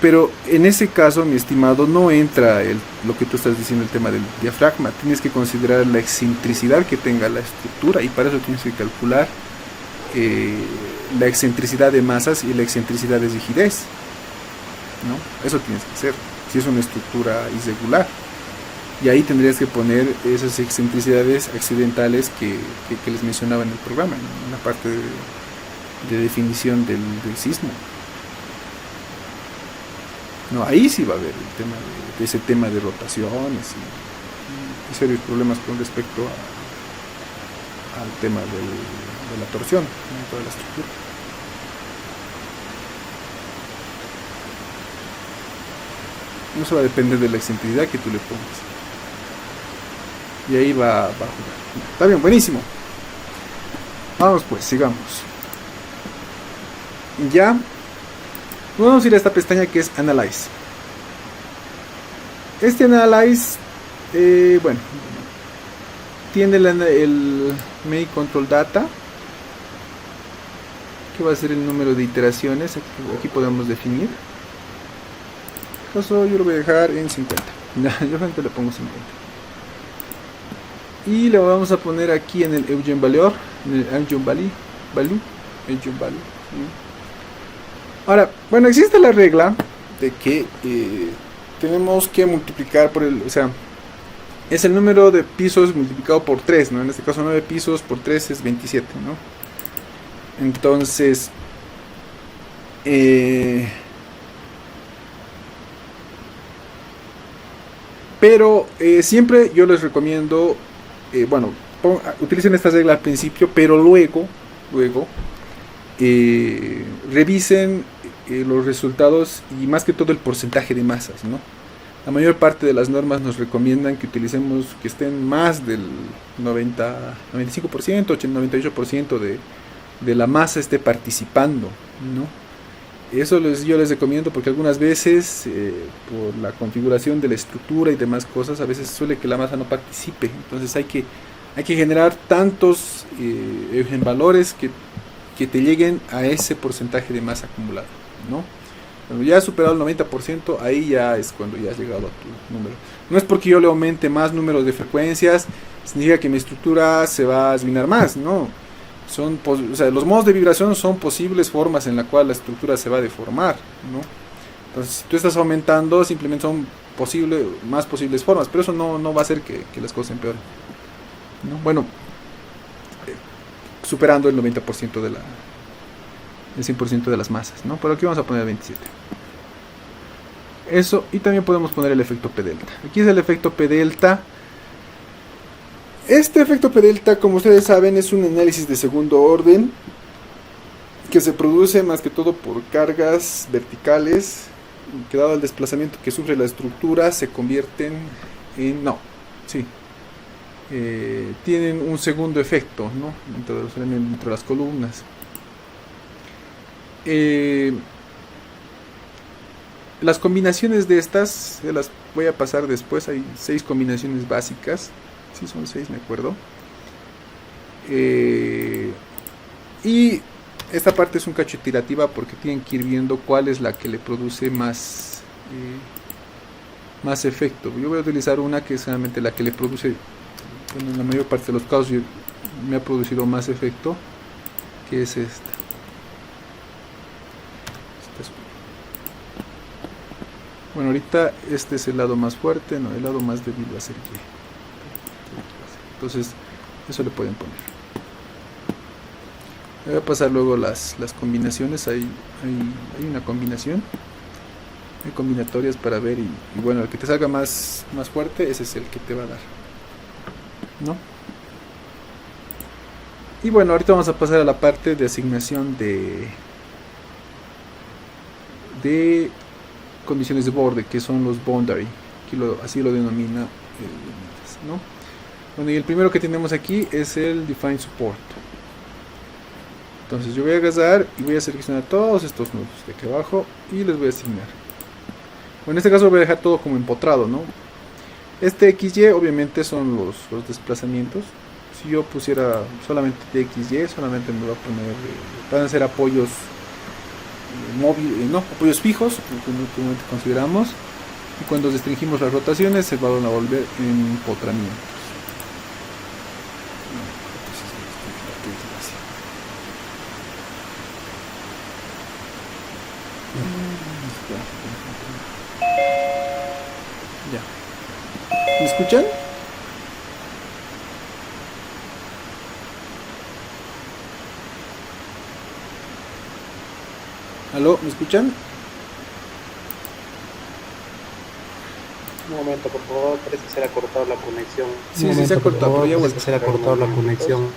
Pero en ese caso, mi estimado, no entra lo que tú estás diciendo, el tema del diafragma. Tienes que considerar la excentricidad que tenga la estructura, y para eso tienes que calcular la excentricidad de masas y la excentricidad de rigidez, ¿no? Eso tienes que hacer si es una estructura irregular. Y ahí tendrías que poner esas excentricidades accidentales que les mencionaba en el programa, en la parte de definición del sismo. No, ahí sí va a haber el tema de ese tema de rotaciones y serios problemas con respecto al tema de la torsión, ¿no? Toda la estructura. Eso va a depender de la excentricidad que tú le pongas. Y ahí va a jugar. Está bien, buenísimo. Vamos pues, sigamos. Ya. Vamos a ir a esta pestaña que es Analyze. Este Analyze, bueno, tiene el Make Control Data, que va a ser el número de iteraciones. Aquí podemos definir. Caso yo lo voy a dejar en 50. Yo gente le pongo 50. Y le vamos a poner aquí en el Eugen Value, en el Eugen Value. Ahora, bueno, existe la regla de que tenemos que multiplicar por o sea, es el número de pisos multiplicado por 3, ¿no? En este caso 9 pisos por 3 es 27, ¿no? Entonces, pero siempre yo les recomiendo, bueno, utilicen esta regla al principio, pero luego revisen los resultados y más que todo el porcentaje de masas, ¿no? La mayor parte de las normas nos recomiendan que utilicemos que estén más del 95%, 98% de la masa esté participando, ¿no? Eso yo les recomiendo porque algunas veces por la configuración de la estructura y demás cosas, a veces suele que la masa no participe. Entonces hay que generar tantos valores que te lleguen a ese porcentaje de masa acumulado, ¿no? Cuando ya has superado el 90%, ahí ya es cuando ya has llegado a tu número. No es porque yo le aumente más números de frecuencias, significa que mi estructura se va a esminar más, ¿no? O sea, los modos de vibración son posibles formas en la cual la estructura se va a deformar, ¿no? Entonces, si tú estás aumentando, simplemente son más posibles formas, pero eso no va a hacer que las cosas empeoren, ¿no? Bueno, superando el 90% el 100% de las masas, ¿no? Pero aquí vamos a poner 27. Eso, y también podemos poner el efecto P delta. Aquí es el efecto P delta. Este efecto P delta, como ustedes saben, es un análisis de segundo orden que se produce más que todo por cargas verticales que, dado el desplazamiento que sufre la estructura, se convierten en... tienen un segundo efecto, ¿no? Dentro de las columnas. Las combinaciones de estas se las voy a pasar después. Hay 6 combinaciones básicas. Sí, son 6, me acuerdo. Y esta parte es un cacho iterativa porque tienen que ir viendo cuál es la que le produce más efecto. Yo voy a utilizar una que es realmente la que le produce, bueno, en la mayor parte de los casos me ha producido más efecto, que es esta. Bueno, ahorita este es el lado más fuerte, no, el lado más débil va a ser Y. Entonces, eso le pueden poner. Voy a pasar luego las combinaciones. Hay una combinación. Hay combinatorias para ver y bueno, el que te salga más fuerte, ese es el que te va a dar, ¿no? Y bueno, ahorita vamos a pasar a la parte de asignación de condiciones de borde, que son los boundary, aquí así lo denomina ¿no? Bueno, y el primero que tenemos aquí es el define support. Entonces yo voy a agarrar y voy a seleccionar todos estos nudos de aquí abajo y les voy a asignar. Bueno, en este caso voy a dejar todo como empotrado, ¿no? Este XY obviamente son los desplazamientos. Si yo pusiera solamente de XY, solamente me va a poner, van a ser apoyos apoyos fijos, como consideramos, y cuando restringimos las rotaciones se van a volver empotramientos. Ya. ¿Me escuchan? ¿Aló? ¿Me escuchan? Un momento, por favor, parece que se le ha cortado la conexión. Sí, sí, se ha cortado, pero ya vuelve. Se le ha cortado la conexión.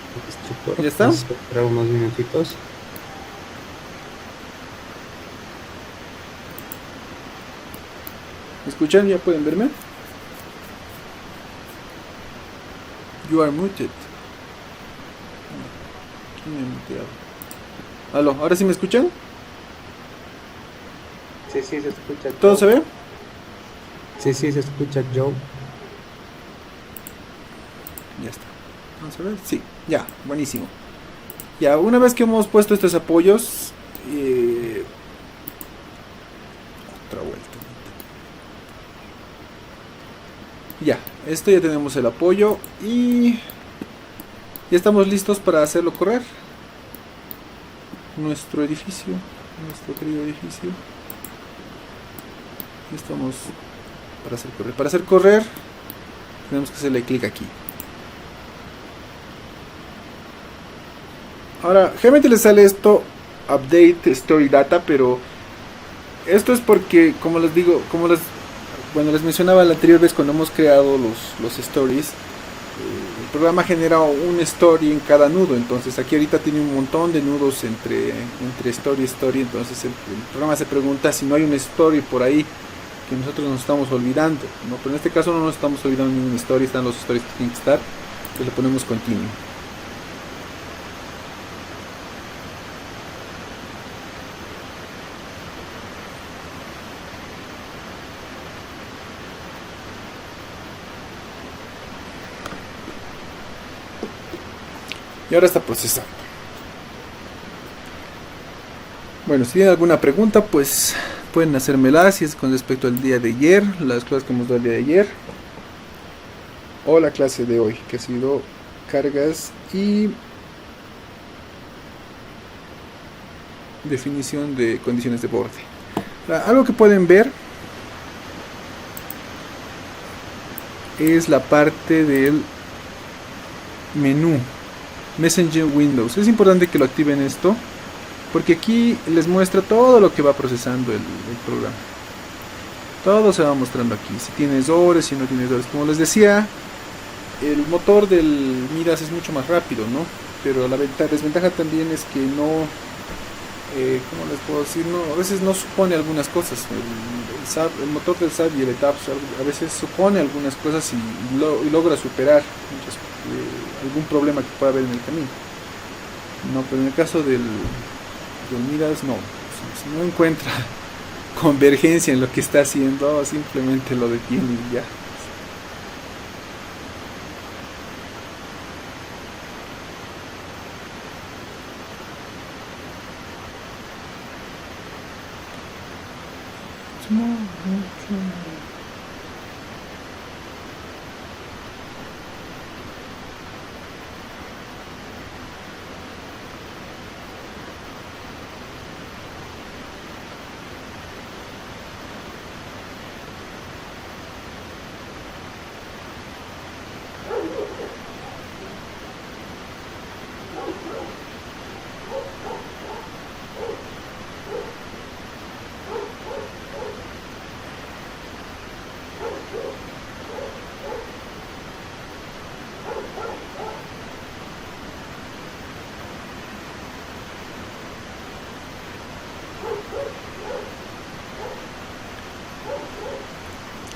¿Ya está? Vamos a esperar unos minutitos. ¿Me escuchan? ¿Ya pueden verme? You are muted. ¿Quién me ha muteado? ¿Aló? ¿Ahora sí me escuchan? Sí, sí, se escucha. ¿Todo se ve? Sí, sí, se escucha, Joe. Ya está. Vamos a ver. Sí, ya, buenísimo. Ya, una vez que hemos puesto estos apoyos, otra vuelta. Ya, esto ya tenemos el apoyo y ya estamos listos para hacerlo correr. Nuestro edificio, nuestro querido edificio. Ya estamos para hacer correr. Para hacer correr, tenemos que hacerle clic aquí. Ahora, generalmente les sale esto, Update Story Data, pero esto es porque, como les digo, les mencionaba la anterior vez cuando hemos creado los stories, el programa genera un story en cada nudo, entonces aquí ahorita tiene un montón de nudos entre story y story, entonces el programa se pregunta si no hay un story por ahí que nosotros nos estamos olvidando, ¿no? Pero en este caso no nos estamos olvidando ningún story, están los stories que tienen que estar, entonces le ponemos continuo. Y ahora está procesando. Bueno, si tienen alguna pregunta, pues pueden hacérmela, si es con respecto al día de ayer, las clases que hemos dado el día de ayer, o la clase de hoy, que ha sido cargas y definición de condiciones de borde. Algo que pueden ver es la parte del menú Messenger Windows. Es importante que lo activen esto, porque aquí les muestra todo lo que va procesando el programa. Todo se va mostrando aquí, si tienes errores, si no tienes errores. Como les decía, el motor del Midas es mucho más rápido, ¿no? Pero la desventaja también es que no, ¿cómo les puedo decir? No, a veces no supone algunas cosas. El motor del SAP y el ETAPS a veces supone algunas cosas y logra superar algún problema que pueda haber en el camino. No, pero en el caso del Midas no. Si no encuentra convergencia en lo que está haciendo, simplemente lo detiene y ya.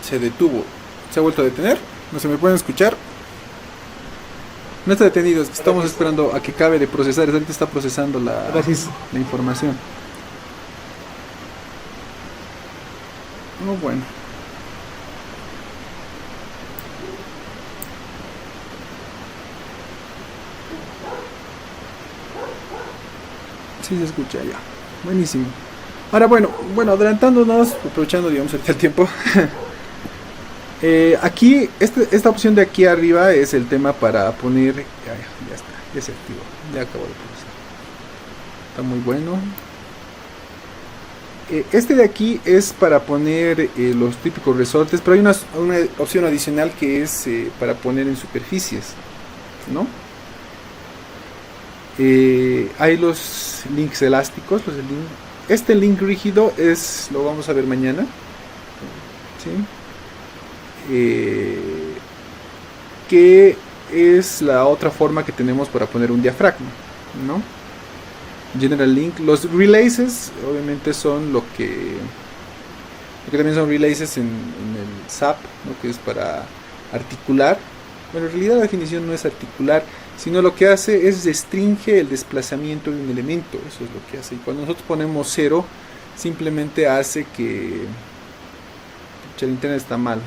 Se detuvo. ¿Se ha vuelto a detener? ¿No se me pueden escuchar? No está detenido, es que estamos esperando a que acabe de procesar. Ahorita está procesando la información. Oh, bueno. Sí se escucha ya. Buenísimo. Ahora bueno, adelantándonos, aprovechando digamos el tiempo. Aquí, esta opción de aquí arriba es el tema para poner. Ya está, ya se activó, ya acabó de procesar. Está muy bueno. Este de aquí es para poner los típicos resortes, pero hay una opción adicional que es para poner en superficies, ¿no? Hay los links elásticos, este link rígido lo vamos a ver mañana, ¿sí? Que es la otra forma que tenemos para poner un diafragma, ¿no? General link. Los relaces obviamente son lo que también son relaces en el SAP, ¿no? Que es para articular. Bueno, en realidad la definición no es articular, sino lo que hace es restringe el desplazamiento de un elemento. Eso es lo que hace. Y cuando nosotros ponemos 0, simplemente hace que el internet está mal.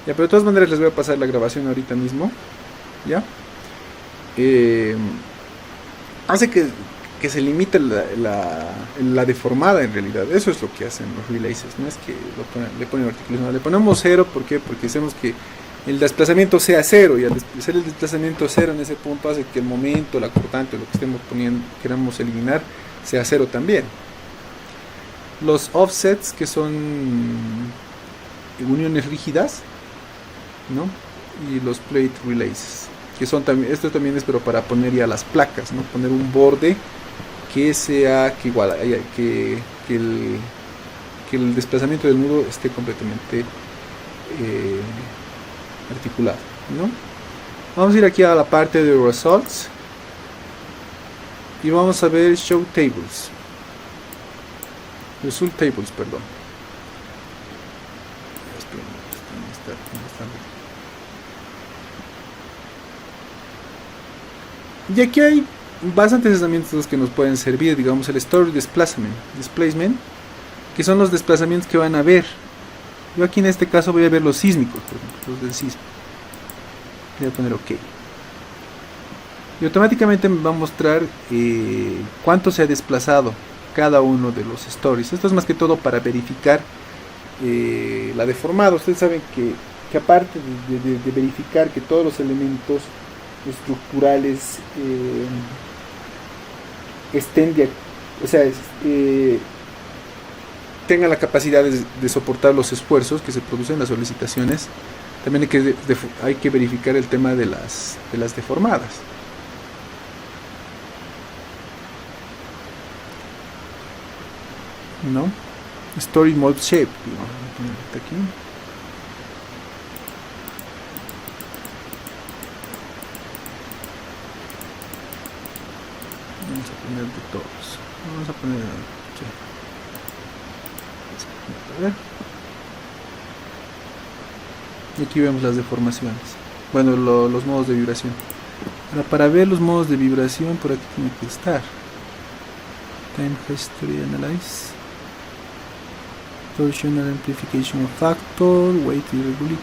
Ya, pero de todas maneras les voy a pasar la grabación ahorita mismo. ¿Ya? Hace que se limite la deformada en realidad. Eso es lo que hacen los relaces. No es que le ponen articulación. Le ponemos 0, ¿por qué? Porque hacemos que el desplazamiento sea 0. Y al ser el desplazamiento 0 en ese punto hace que el momento, la cortante, lo que estemos poniendo, queramos eliminar, sea 0 también. Los offsets, que son uniones rígidas, ¿no? Y los plate relaces, que son también, esto también es pero para poner ya las placas, ¿no? Poner un borde que sea que igual que el desplazamiento del nudo esté completamente articulado, ¿no? Vamos a ir aquí a la parte de results y vamos a ver show tables, result tables, perdón. Y aquí hay bastantes herramientas que nos pueden servir, digamos el Story Displacement, que son los desplazamientos que van a ver. Yo aquí en este caso voy a ver los sísmicos, por ejemplo, los del sismo. Voy a poner OK. Y automáticamente me va a mostrar cuánto se ha desplazado cada uno de los stories. Esto es más que todo para verificar la deformada. Ustedes saben que aparte de verificar que todos los elementos estructurales tengan la capacidad de soportar los esfuerzos que se producen en las solicitaciones, también hay que verificar el tema de las deformadas, ¿no? Story Mode Shape, vamos a poner aquí. Vamos a poner de todos. Vamos a poner. A ver. Y aquí vemos las deformaciones. Bueno, los modos de vibración. Ahora, para ver los modos de vibración, por aquí tiene que estar. Time History Analyze. Torsional Amplification Factor. Weight Irregularity.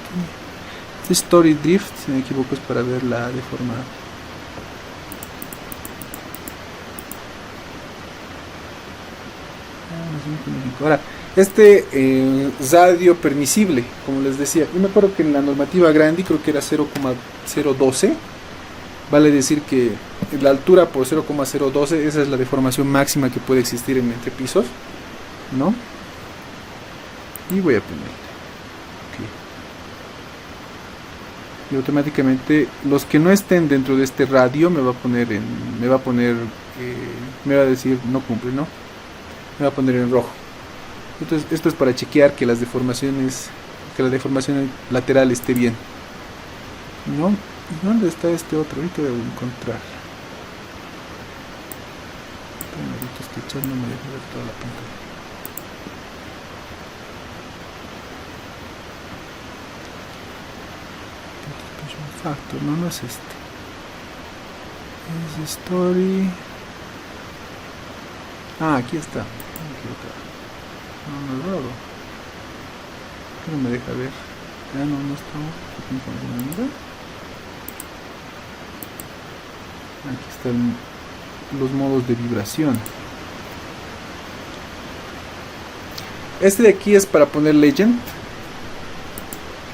Este Story Drift, si no me equivoco, es para ver la deformada. Ahora, radio permisible, como les decía, yo me acuerdo que en la normativa Grandi creo que era 0,012, vale decir que la altura por 0,012, esa es la deformación máxima que puede existir en entrepisos, ¿no? Y voy a poner aquí. Y automáticamente los que no estén dentro de este radio me va a decir no cumple, ¿no? Me va a poner en rojo. Entonces, esto es para chequear que la deformación lateral esté bien, ¿no? ¿Dónde está este otro? Ahorita voy a encontrar. Ahorita es que chat no me deja ver toda la pantalla. Factor, no es este. Es Story. Aquí está. No es raro. ¿Qué no me deja ver? No está. Aquí están los modos de vibración. Este de aquí es para poner legend.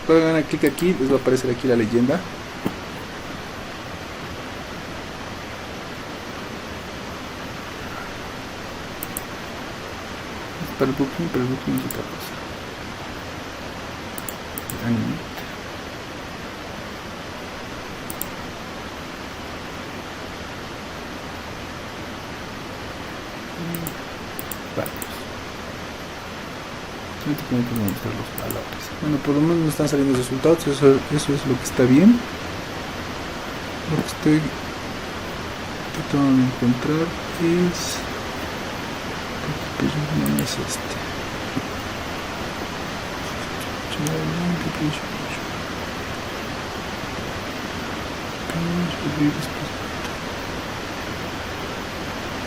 Cuando hagan clic aquí, les va a aparecer aquí la leyenda. Para el booking es otra cosa. Bueno, por lo menos no están saliendo resultados, eso es lo que está bien. Lo que estoy tratando de encontrar es... no es este.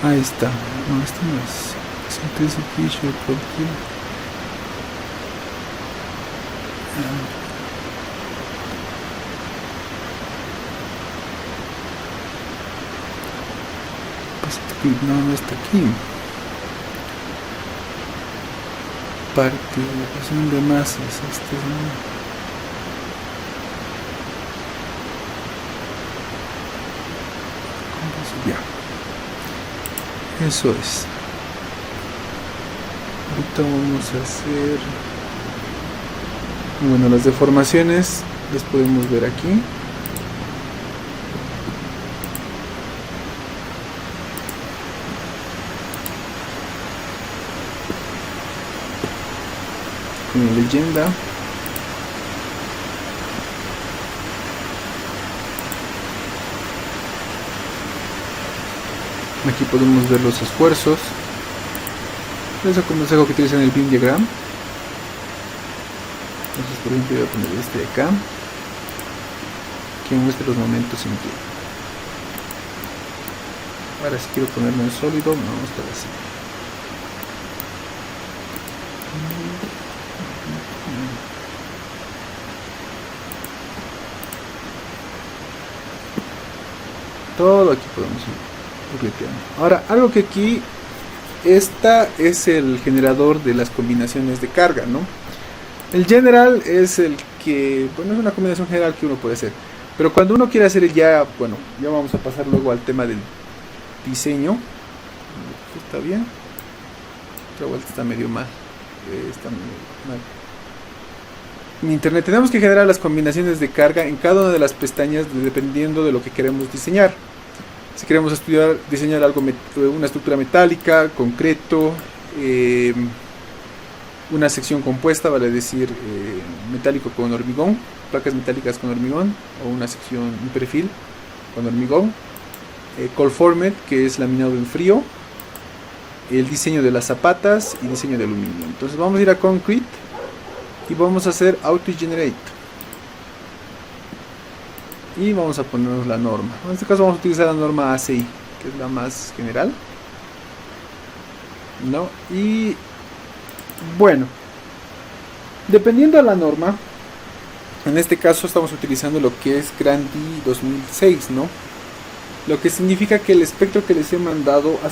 Ahí está. No, este no es. No está aquí. Participación de masas. Ya. Eso es. Ahorita vamos a hacer, bueno, las deformaciones las podemos ver aquí. Con la leyenda. Aquí podemos ver los esfuerzos. Les aconsejo que utilicen el Venn diagram. Entonces, por ejemplo, voy a poner este de acá, que muestre los momentos en que. Ahora si quiero ponerlo en sólido, no, está así. Todo aquí podemos ir. Ahora, algo que aquí, esta es el generador de las combinaciones de carga, ¿no? El general es el que, bueno, es una combinación general que uno puede hacer. Pero cuando uno quiere hacer ya, bueno, ya vamos a pasar luego al tema del diseño. ¿Está bien? Otra vuelta está medio mal. Está medio mal. En internet tenemos que generar las combinaciones de carga en cada una de las pestañas dependiendo de lo que queremos diseñar. Si queremos diseñar algo, una estructura metálica, concreto, una sección compuesta, vale decir metálico con hormigón, placas metálicas con hormigón, o una sección, un perfil con hormigón, cold formed, que es laminado en frío, el diseño de las zapatas y diseño de aluminio. Entonces vamos a ir a concrete y vamos a hacer auto generate y vamos a ponernos la norma. En este caso vamos a utilizar la norma ACI, que es la más general, ¿no? Y bueno, dependiendo de la norma, en este caso estamos utilizando lo que es Grandi 2006, ¿no? Lo que significa que el espectro que les he mandado ha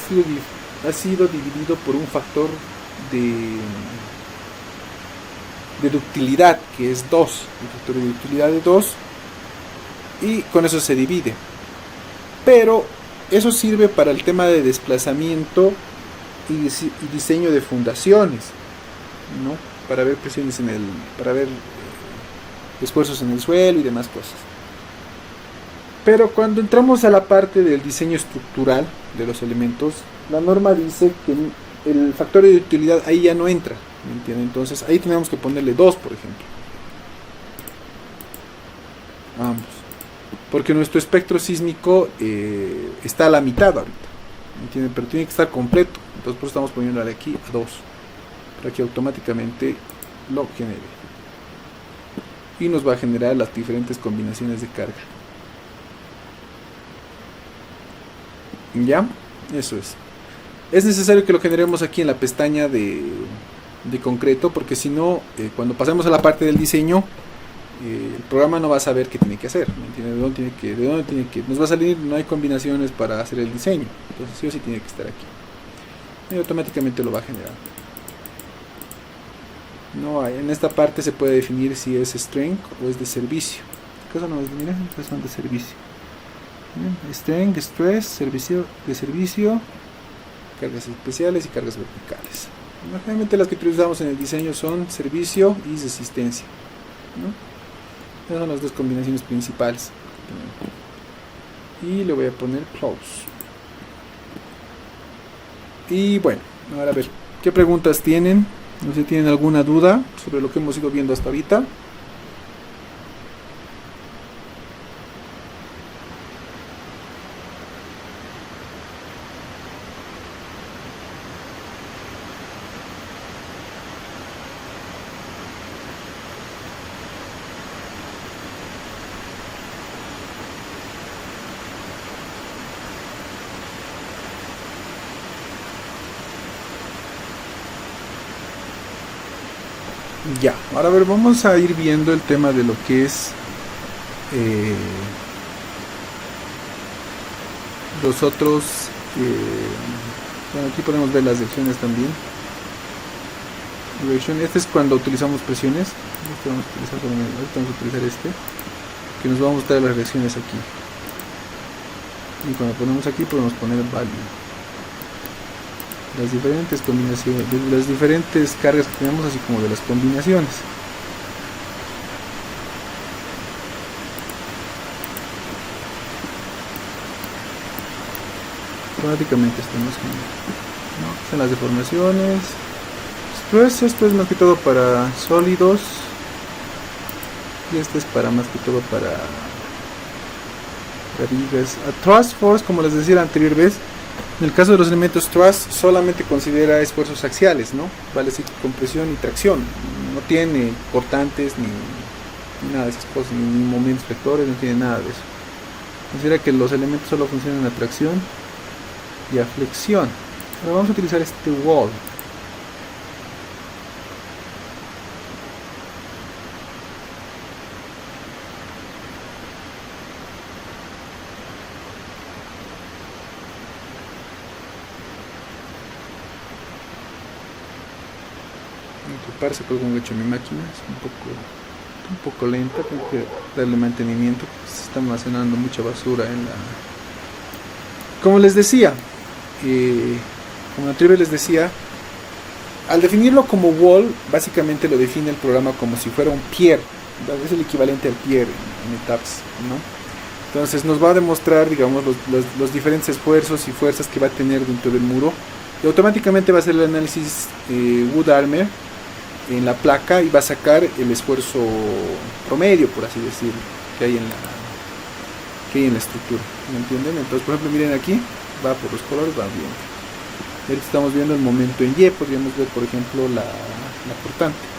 sido dividido por un factor de ductilidad, que es 2, un factor de ductilidad de 2, y con eso se divide. Pero eso sirve para el tema de desplazamiento y diseño de fundaciones, ¿no? Para ver presiones para ver esfuerzos en el suelo y demás cosas. Pero cuando entramos a la parte del diseño estructural de los elementos, la norma dice que el factor de utilidad ahí ya no entra, ¿me entienden? Entonces ahí tenemos que ponerle 2, por ejemplo. Ambos. Porque nuestro espectro sísmico está a la mitad ahorita, ¿me entienden? Pero tiene que estar completo. Entonces por eso estamos poniéndole aquí a 2, para que automáticamente lo genere. Y nos va a generar las diferentes combinaciones de carga. ¿Ya? Eso es. Es necesario que lo generemos aquí en la pestaña de concreto, porque si no, cuando pasemos a la parte del diseño, el programa no va a saber qué tiene que hacer, ¿me entiendes? ¿De dónde tiene que? Nos va a salir, no hay combinaciones para hacer el diseño, entonces sí o sí tiene que estar aquí. Y automáticamente lo va a generar. No, en esta parte se puede definir si es strength o es de servicio. ¿Qué cosa no es? Mira, estas son de servicio. Strength, stress, servicio, de servicio, cargas especiales y cargas verticales. Normalmente las que utilizamos en el diseño son servicio y resistencia, ¿no? Esas son las dos combinaciones principales. Y le voy a poner close. Y bueno, ahora a ver, ¿qué preguntas tienen? No sé si tienen alguna duda sobre lo que hemos ido viendo hasta ahorita. Ya, ahora a ver, vamos a ir viendo el tema de lo que es los otros. Bueno, aquí podemos ver las direcciones también. Este es cuando utilizamos presiones. Vamos a utilizar este, que nos va a mostrar las reacciones aquí. Y cuando ponemos aquí podemos poner el value. Las diferentes combinaciones, de las diferentes cargas que tenemos, así como de las combinaciones. Automáticamente estamos en las deformaciones. Esto es más que todo para sólidos, y este es para más que todo para vigas. Thrust force, como les decía la anterior vez, en el caso de los elementos thrust solamente considera esfuerzos axiales, ¿no? Vale decir compresión y tracción, no tiene cortantes ni nada de esas cosas, ni momentos vectores, no tiene nada de eso. Considera que los elementos solo funcionan a tracción y a flexión. Ahora vamos a utilizar este wall. Parece que algo hecho mi máquina es un poco lenta, tengo que darle mantenimiento, se está almacenando mucha basura en la... Como les decía, como anterior les decía, al definirlo como wall, básicamente lo define el programa como si fuera un pier, es el equivalente al pier en etapas, ¿no? Entonces nos va a demostrar, digamos, los diferentes esfuerzos y fuerzas que va a tener dentro del muro, y automáticamente va a hacer el análisis Wood Armor en la placa y va a sacar el esfuerzo promedio, por así decirlo, que hay en la estructura, ¿me entienden? Entonces, por ejemplo, miren aquí, va por los colores, va bien. Ahorita estamos viendo el momento en Y, podríamos ver, por ejemplo, la cortante.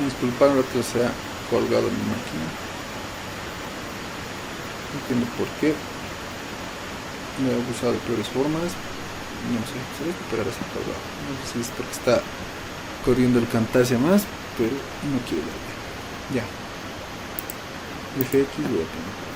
Disculpad lo que se ha colgado en mi máquina. No entiendo por qué. Me he abusado de peores formas. No sé, se debe esperar a ser colgado. No sé si es porque está corriendo el Camtasia más, pero no quiero ver. Ya. FX voy a poner.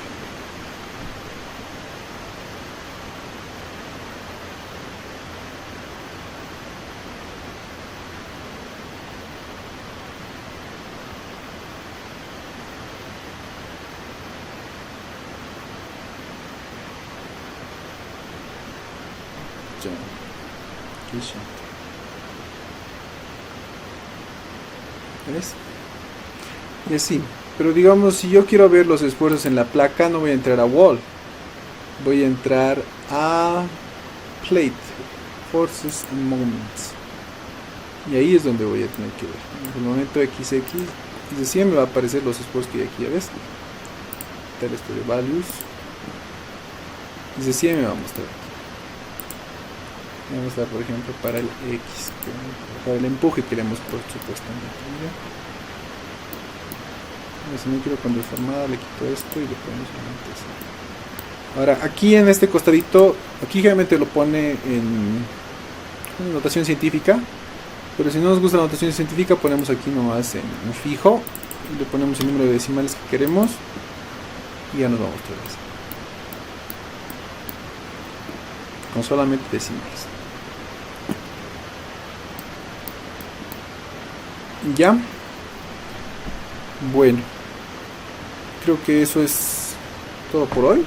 ¿Ves? Y así, pero digamos, si yo quiero ver los esfuerzos en la placa, no voy a entrar a wall, voy a entrar a plate, forces and moments, y ahí es donde voy a tener que ver. En el momento XX y recién me va a aparecer los esfuerzos que hay aquí, ¿ya ves? Tal esto de values, y recién me va a mostrar. Vamos a dar, por ejemplo, para el X, para el empuje que le hemos puesto supuestamente. Si no quiero con deformada, le quito esto y le ponemos solamente así. Ahora, aquí en este costadito, aquí generalmente lo pone en notación científica, pero si no nos gusta la notación científica, ponemos aquí nomás en fijo, y le ponemos el número de decimales que queremos, y ya nos vamos otra vez. Con solamente decimales. Ya. Bueno. Creo que eso es todo por hoy.